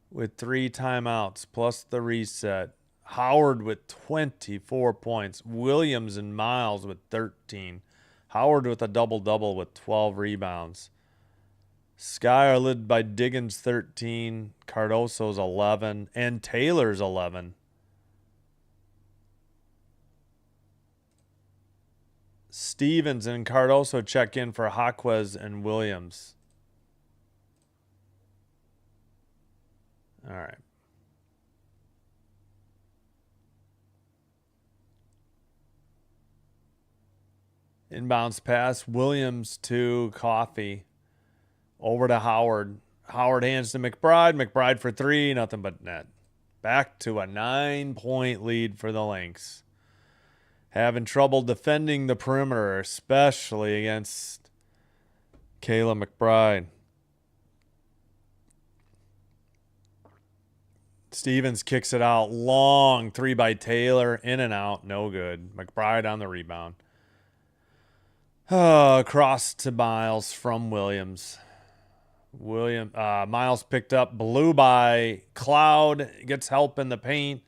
with 3 timeouts plus the reset. Howard with 24 points. Williams and Miles with 13. Howard with a double-double with 12 rebounds. Sky are led by Diggins 13, Cardoso's 11, and Taylor's 11. Stevens and Cardoso check in for Jaquez and Williams. All right. Inbounds pass. Williams to Coffee. Over to Howard. Howard hands to McBride. McBride for three. Nothing but net. Back to a 9-point lead for the Lynx. Having trouble defending the perimeter, especially against Kayla McBride. Stevens kicks it out. Long three by Taylor. In and out. No good. McBride on the rebound. Across to Miles from Williams. Miles picked up. Blew by Cloud. Gets help in the paint.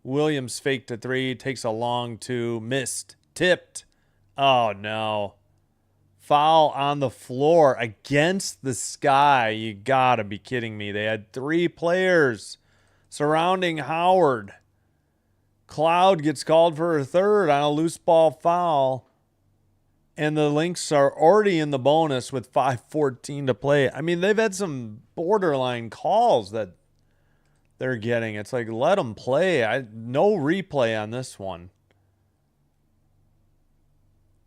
Williams faked a three. Takes a long two. Missed. Tipped. Oh, no. Foul on the floor against the Sky. You gotta be kidding me. They had three players surrounding Howard. Cloud gets called for a third on a loose ball foul. And the Lynx are already in the bonus with 5:14 to play. I mean, they've had some borderline calls that they're getting. It's like, let them play. No replay on this one.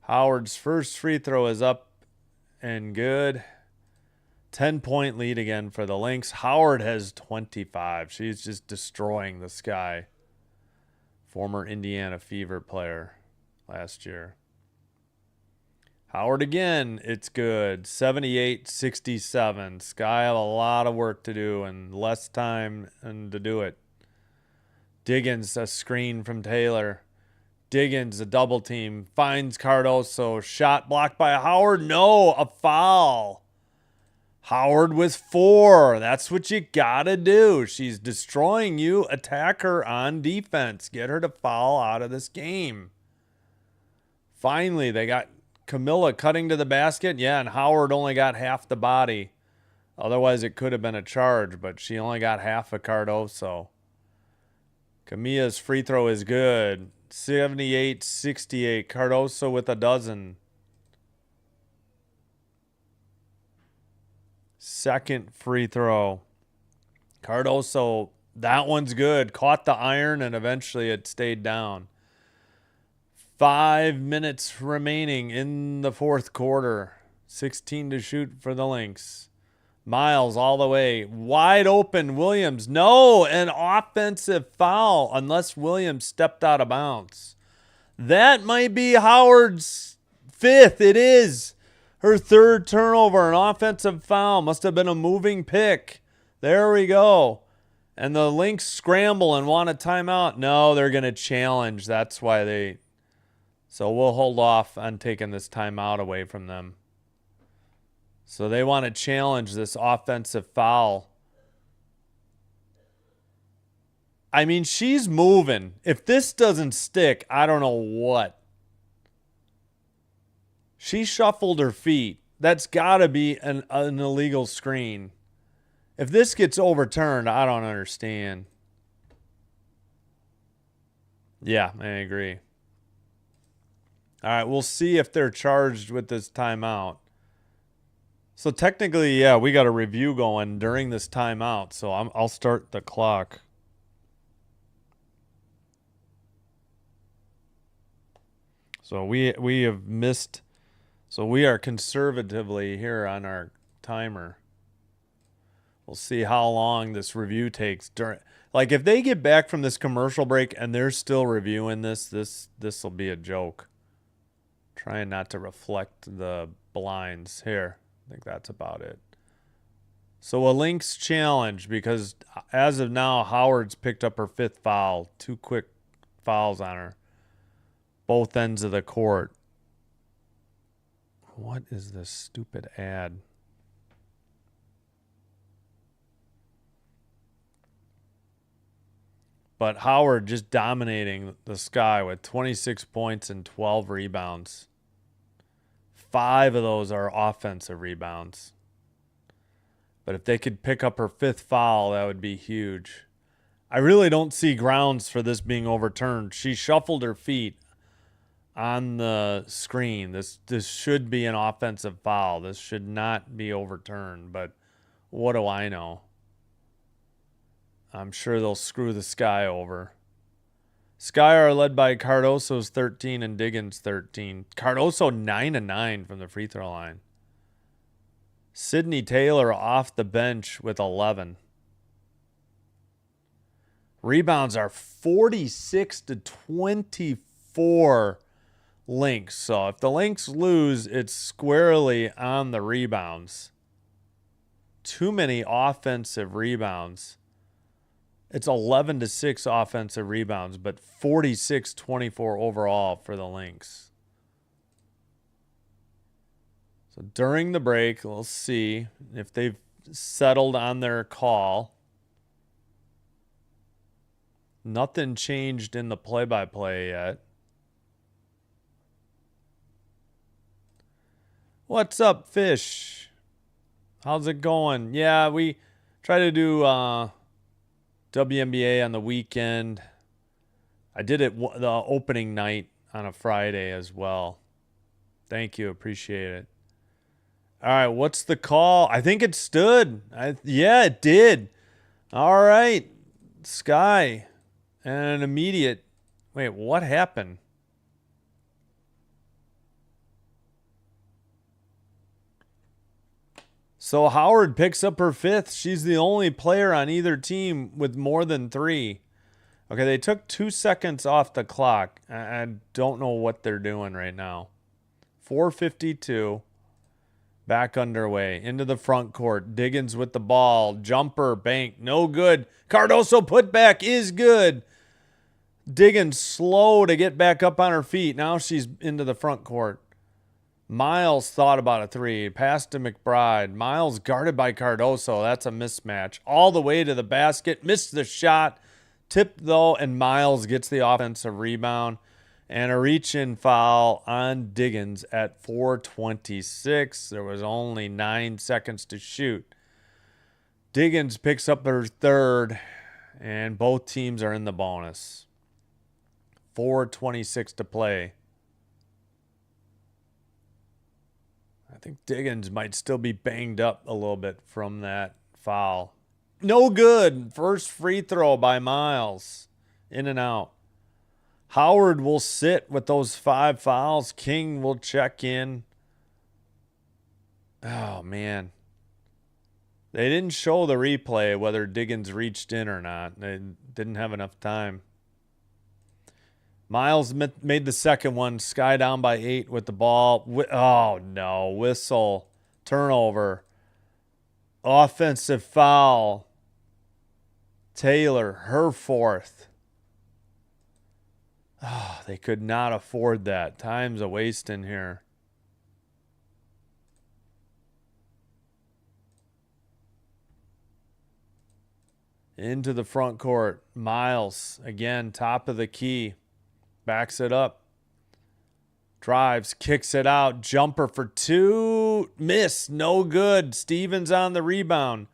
Howard's first free throw is up and good. 10-point lead again for the Lynx. Howard has 25. She's just destroying the Sky. Former Indiana Fever player last year. Howard again. It's good. 78-67. Sky have a lot of work to do and less time to do it. Diggins, a screen from Taylor. Diggins, a double team. Finds Cardoso. Shot blocked by Howard. No, a foul. Howard with 4. That's what you gotta do. She's destroying you. Attack her on defense. Get her to foul out of this game. Finally, they got Camilla cutting to the basket. Yeah, and Howard only got half the body. Otherwise, it could have been a charge, but she only got half a Cardoso. Camilla's free throw is good. 78-68. Cardoso with a dozen. Second free throw. Cardoso, that one's good. Caught the iron, and eventually it stayed down. 5 minutes remaining in the fourth quarter. 16 to shoot for the Lynx. Miles all the way. Wide open. Williams. No, an offensive foul unless Williams stepped out of bounds. That might be Howard's 5th. It is. Her 3rd turnover, an offensive foul. Must have been a moving pick. There we go. And the Lynx scramble and want a timeout. No, they're going to challenge. That's why they... So we'll hold off on taking this timeout away from them. So they want to challenge this offensive foul. I mean, she's moving. If this doesn't stick, I don't know what. She shuffled her feet. That's got to be an illegal screen. If this gets overturned, I don't understand. Yeah, I agree. All right, we'll see if they're charged with this timeout. So technically, yeah, we got a review going during this timeout. So I'll start the clock. So we have missed. So we are conservatively here on our timer. We'll see how long this review takes during. Like if they get back from this commercial break and they're still reviewing this will be a joke. Trying not to reflect the blinds here. I think that's about it. So a Lynx challenge because as of now, Howard's picked up her 5th foul. 2 quick fouls on her. Both ends of the court. What is this stupid ad? But Howard just dominating the Sky with 26 points and 12 rebounds. 5 of those are offensive rebounds. But if they could pick up her 5th foul, that would be huge. I really don't see grounds for this being overturned. She shuffled her feet on the screen. This should be an offensive foul. This should not be overturned. But what do I know? I'm sure they'll screw the Sky over. Sky are led by Cardoso's 13 and Diggins 13. Cardoso 9-9 from the free throw line. Sydney Taylor off the bench with 11. Rebounds are 46-24 Lynx. So if the Lynx lose, it's squarely on the rebounds. Too many offensive rebounds. It's 11-6 offensive rebounds, but 46-24 overall for the Lynx. So during the break, we'll see if they've settled on their call. Nothing changed in the play-by-play yet. What's up, Fish? How's it going? Yeah, we try to do WNBA on the weekend. I did it the opening night on a Friday as well. Thank you. Appreciate it. All right, what's the call? I think it stood. Yeah, it did. All right, Sky. And an immediate... Wait, what happened? So Howard picks up her 5th. She's the only player on either team with more than 3. Okay, they took 2 seconds off the clock. I don't know what they're doing right now. 4:52. Back underway. Into the front court. Diggins with the ball. Jumper, bank. No good. Cardoso putback is good. Diggins slow to get back up on her feet. Now she's into the front court. Miles thought about a 3. Pass to McBride. Miles guarded by Cardoso. That's a mismatch. All the way to the basket. Missed the shot. Tipped though, and Miles gets the offensive rebound. And a reach-in foul on Diggins at 4:26. There was only 9 seconds to shoot. Diggins picks up her 3rd, and both teams are in the bonus. 4:26 to play. I think Diggins might still be banged up a little bit from that foul. No good. First free throw by Miles. In and out. Howard will sit with those 5 fouls. King will check in. Oh, man. They didn't show the replay whether Diggins reached in or not. They didn't have enough time. Miles made the second one. Sky down by 8 with the ball. Oh, no. Whistle. Turnover. Offensive foul. Taylor, her 4th. Oh, they could not afford that. Time's a waste in here. Into the front court. Miles, again, top of the key. Backs it up. Drives, kicks it out. Jumper for 2. Miss, no good. Stevens on the rebound.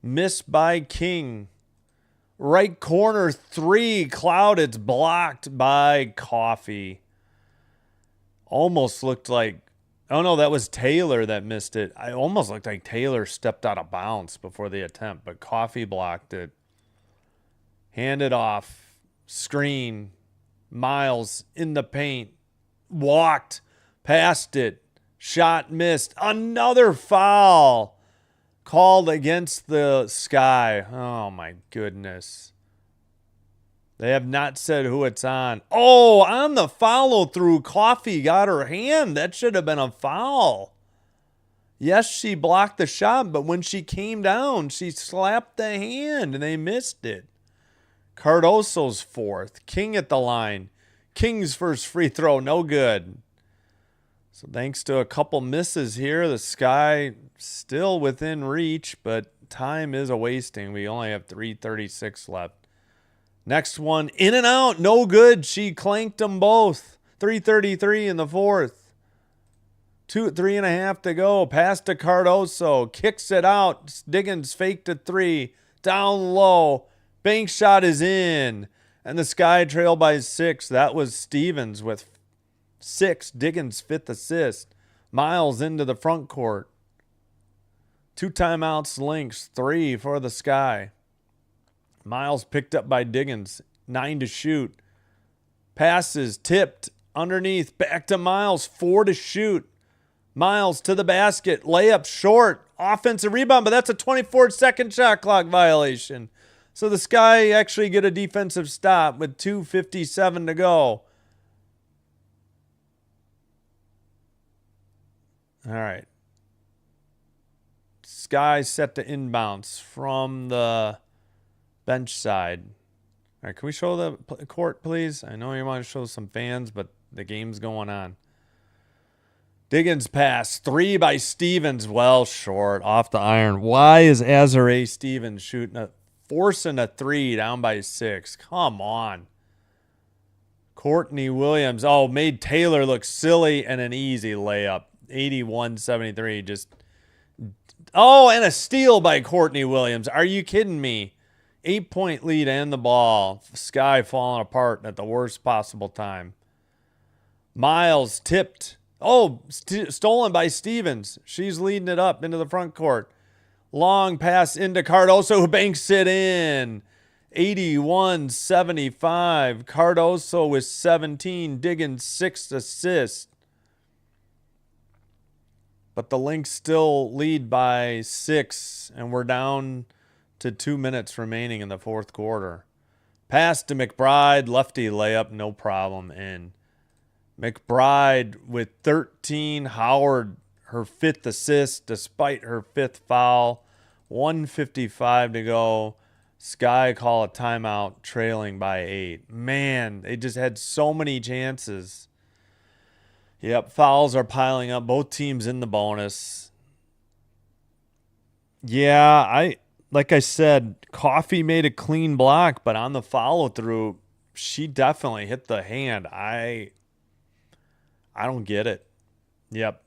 Missed by King. Right corner 3. Clouded, blocked by Coffee. Almost looked like... Oh, no, that was Taylor that missed it. I almost looked like Taylor stepped out of bounds before the attempt, but Coffee blocked it. Handed off. Screen. Miles in the paint. Walked. Passed it. Shot missed. Another foul called against the Sky. Oh, my goodness. They have not said who it's on. Oh, on the follow-through, Coffee got her hand. That should have been a foul. Yes, she blocked the shot, but when she came down, she slapped the hand, and they missed it. Cardoso's 4th. King at the line. King's first free throw, no good. So thanks to a couple misses here, the Sky still within reach, but time is a-wasting. We only have 3:36 left. Next one, in and out, no good. She clanked them both. 3:33 in the 4th. 3.5 to go. Pass to Cardoso. Kicks it out. Diggins faked a 3. Down low. Bank shot is in. And the Sky trail by 6. That was Stevens with 6. Diggins' 5th assist. Miles into the front court. 2 timeouts, Lynx. 3 for the Sky. Miles picked up by Diggins. 9 to shoot. Passes tipped underneath. Back to Miles. 4 to shoot. Miles to the basket. Layup short. Offensive rebound, but that's a 24-second shot clock violation. So the Sky actually get a defensive stop with 2:57 to go. All right. Sky set to inbounds from the bench side. All right, can we show the court, please? I know you want to show some fans, but the game's going on. Diggins pass. 3 by Stevens. Well short. Off the iron. Why is Azare Stevens forcing a 3 down by 6? Come on. Courtney Williams. Oh, made Taylor look silly and an easy layup. 81-73. Just. Oh, and a steal by Courtney Williams. Are you kidding me? 8-point lead and the ball. Sky falling apart at the worst possible time. Miles tipped. Oh, stolen by Stevens. She's leading it up into the front court. Long pass into Cardoso, who banks it in. 81-75. Cardoso with 17. Diggins 6 assists. But the Lynx still lead by 6, and we're down to 2 minutes remaining in the fourth quarter. Pass to McBride. Lefty layup, no problem, in. McBride with 13. Howard, her 5th assist despite her 5th foul. 1:55 to go. Sky call a timeout, trailing by 8. Man, they just had so many chances. Yep, fouls are piling up. Both teams in the bonus. Yeah, like I said, Coffee made a clean block, but on the follow-through, she definitely hit the hand. I don't get it. Yep.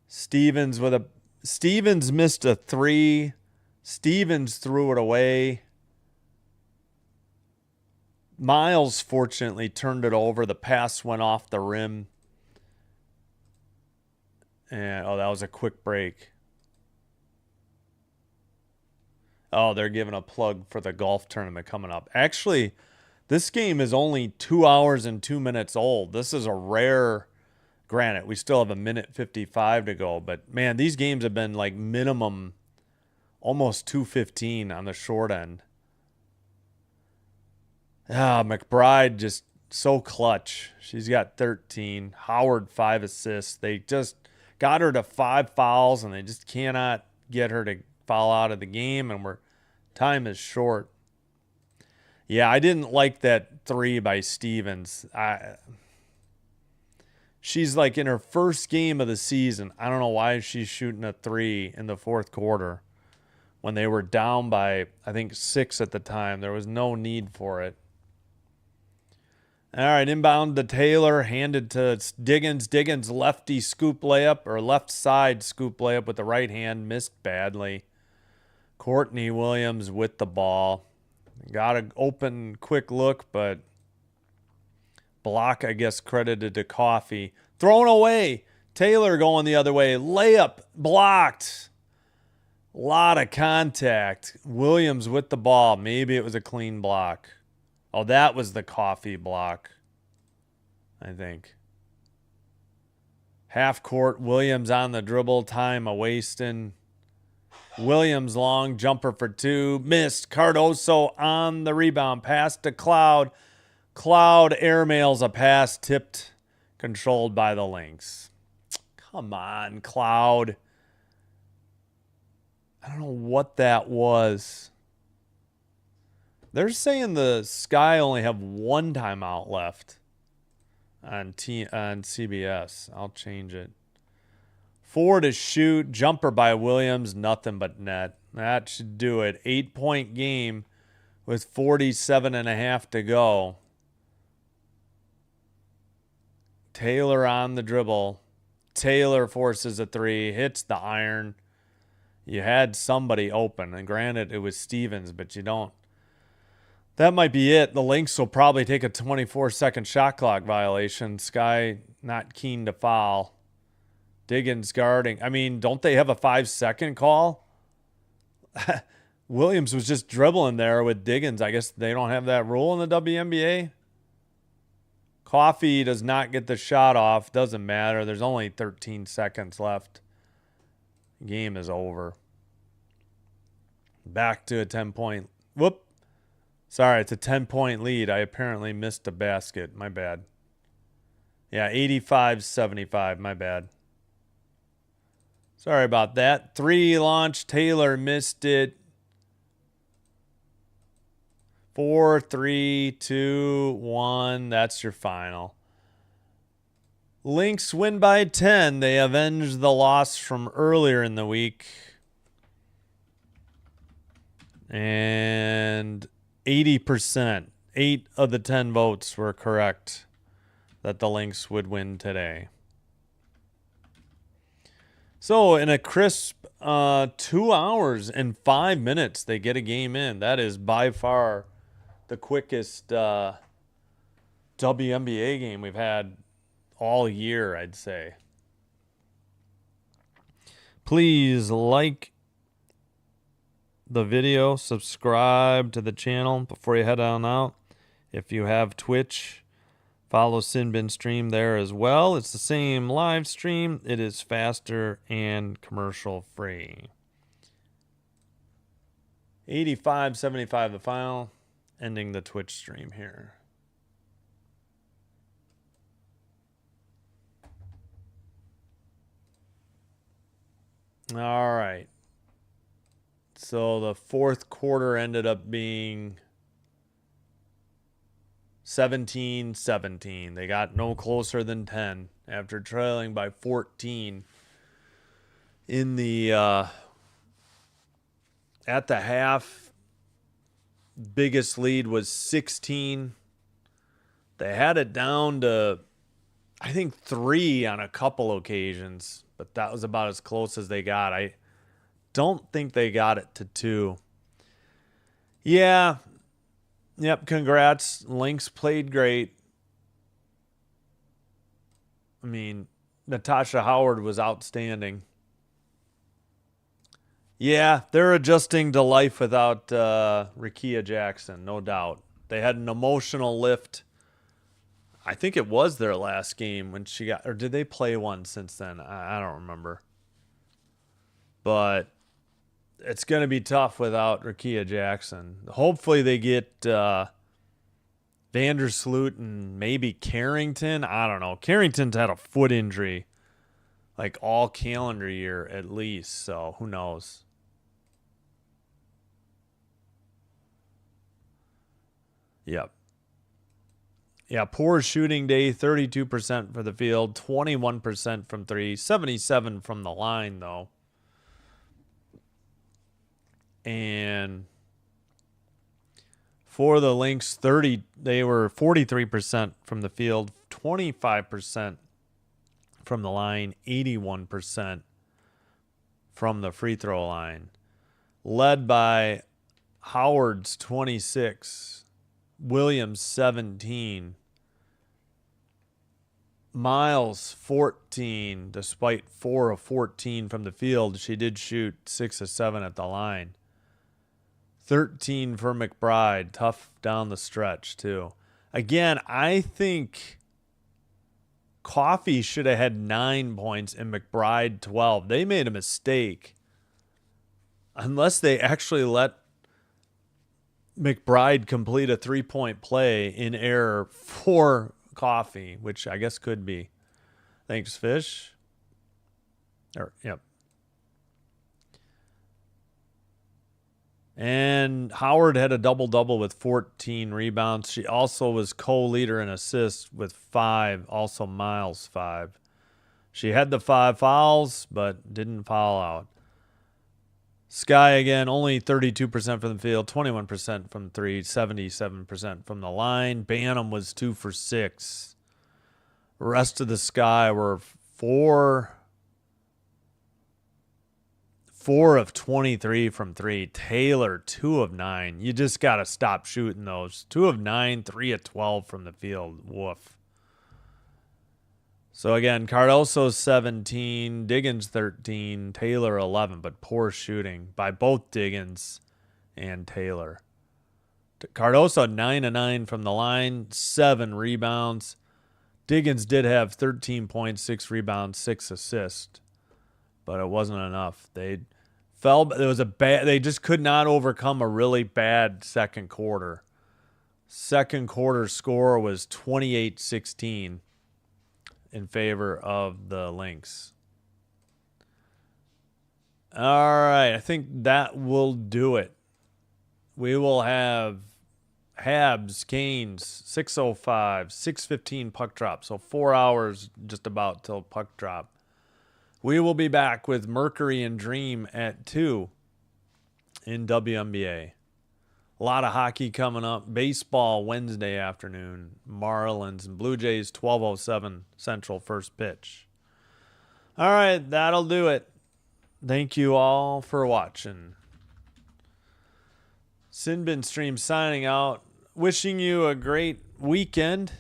Stevens missed a 3. Stevens threw it away. Miles fortunately turned it over. The pass went off the rim. And that was a quick break. Oh, they're giving a plug for the golf tournament coming up. Actually, this game is only 2 hours and 2 minutes old. This is a rare. Granted, we still have 1:55 to go, but man, these games have been like minimum almost 2:15 on the short end. McBride just so clutch. She's got 13. Howard 5 assists. They just got her to 5 fouls, and they just cannot get her to foul out of the game, and time is short. Yeah, I didn't like that 3 by Stevens. She's like in her first game of the season. I don't know why she's shooting a 3 in the fourth quarter when they were down by, I think, 6 at the time. There was no need for it. All right, inbound to Taylor, handed to Diggins. Diggins lefty scoop layup, or left side scoop layup with the right hand, missed badly. Courtney Williams with the ball. Got an open, quick look, but block, I guess, credited to Coffee. Thrown away. Taylor going the other way. Layup blocked. A lot of contact. Williams with the ball. Maybe it was a clean block. Oh, that was the Coffee block, I think. Half court. Williams on the dribble. Time a-wasting. Williams long jumper for 2. Missed. Cardoso on the rebound. Pass to Cloud. Cloud airmails a pass tipped, controlled by the Lynx. Come on, Cloud. I don't know what that was. They're saying the Sky only have 1 timeout left on CBS. I'll change it. 4 to shoot. Jumper by Williams. Nothing but net. That should do it. 8-point game with 47.5 to go. Taylor on the dribble. Taylor forces a 3. Hits the iron. You had somebody open. And granted, it was Stevens, but you don't. That might be it. The Lynx will probably take a 24-second shot clock violation. Sky not keen to foul. Diggins guarding. I mean, don't they have a 5-second call? Williams was just dribbling there with Diggins. I guess they don't have that rule in the WNBA. Coffee does not get the shot off. Doesn't matter. There's only 13 seconds left. Game is over. Back to a 10-point. Whoop. Sorry, it's a 10-point lead. I apparently missed a basket. My bad. Yeah, 85-75. My bad. Sorry about that. 3 launch. Taylor missed it. 4, 3, 2, 1. That's your final. Lynx win by 10. They avenged the loss from earlier in the week. And 80%. 8 of the 10 votes were correct that the Lynx would win today. So in a crisp 2 hours and 5 minutes, they get a game in. That is by far the quickest WNBA game we've had all year, I'd say. Please like the video, subscribe to the channel before you head on out. If you have Twitch, follow Sinbin Stream there as well. It's the same live stream. It is faster and commercial free. 85-75 the final. Ending the Twitch stream here. All right. So the fourth quarter ended up being 17-17. They got no closer than 10 after trailing by 14 in the at the half. Biggest lead was 16. They had it down to, I think, 3 on a couple occasions, but that was about as close as they got. I don't think they got it to 2. Yeah. Yep, congrats. Lynx played great. I mean, Natasha Howard was outstanding. Yeah, they're adjusting to life without Rickea Jackson, no doubt. They had an emotional lift. I think it was their last game when she got, or did they play one since then? I don't remember. But it's going to be tough without Rickea Jackson. Hopefully they get Vandersloot and maybe Carrington. I don't know. Carrington's had a foot injury like all calendar year at least, so who knows? Yep. Yeah, poor shooting day, 32% for the field, 21% from 3, 77 from the line, though. And for the Lynx, they were 43% from the field, 25% from the line, 81% from the free throw line. Led by Howard's 26, Williams 17, Miles 14. Despite 4 of 14 from the field, she did shoot 6 of 7 at the line. 13 for McBride, tough down the stretch too. Again, I think Coffee should have had 9 points and McBride 12. They made a mistake. Unless they actually let McBride complete a 3-point play in error for Coffee, which I guess could be. Thanks, Fish. Yep. And Howard had a double-double with 14 rebounds. She also was co-leader in assists with 5, also Miles 5. She had the 5 fouls, but didn't foul out. Sky, again, only 32% from the field, 21% from 3, 77% from the line. Bantam was 2 for 6. The rest of the Sky were 4 of 23 from 3. Taylor, 2 of 9. You just got to stop shooting those. 2 of 9, 3 of 12 from the field. Woof. So again, Cardoso 17, Diggins 13, Taylor 11, but poor shooting by both Diggins and Taylor. Cardoso 9 of 9 from the line, 7 rebounds. Diggins did have 13 points, 6 rebounds, 6 assists, but it wasn't enough. They just could not overcome a really bad second quarter. Second quarter score was 28-16 in favor of the Lynx. All right, I think that will do it. We will have Habs, Canes, 6:05, 6:15 puck drop. So 4 hours just about till puck drop. We will be back with Mercury and Dream at 2 in WNBA. A lot of hockey coming up. Baseball Wednesday afternoon. Marlins and Blue Jays, 12:07 Central first pitch. All right, that'll do it. Thank you all for watching. Sinbin Stream signing out. Wishing you a great weekend.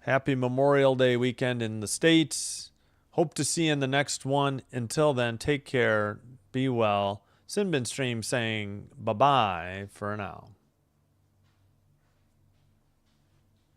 Happy Memorial Day weekend in the States. Hope to see you in the next one. Until then, take care. Be well. Sinbin Stream saying bye-bye for now.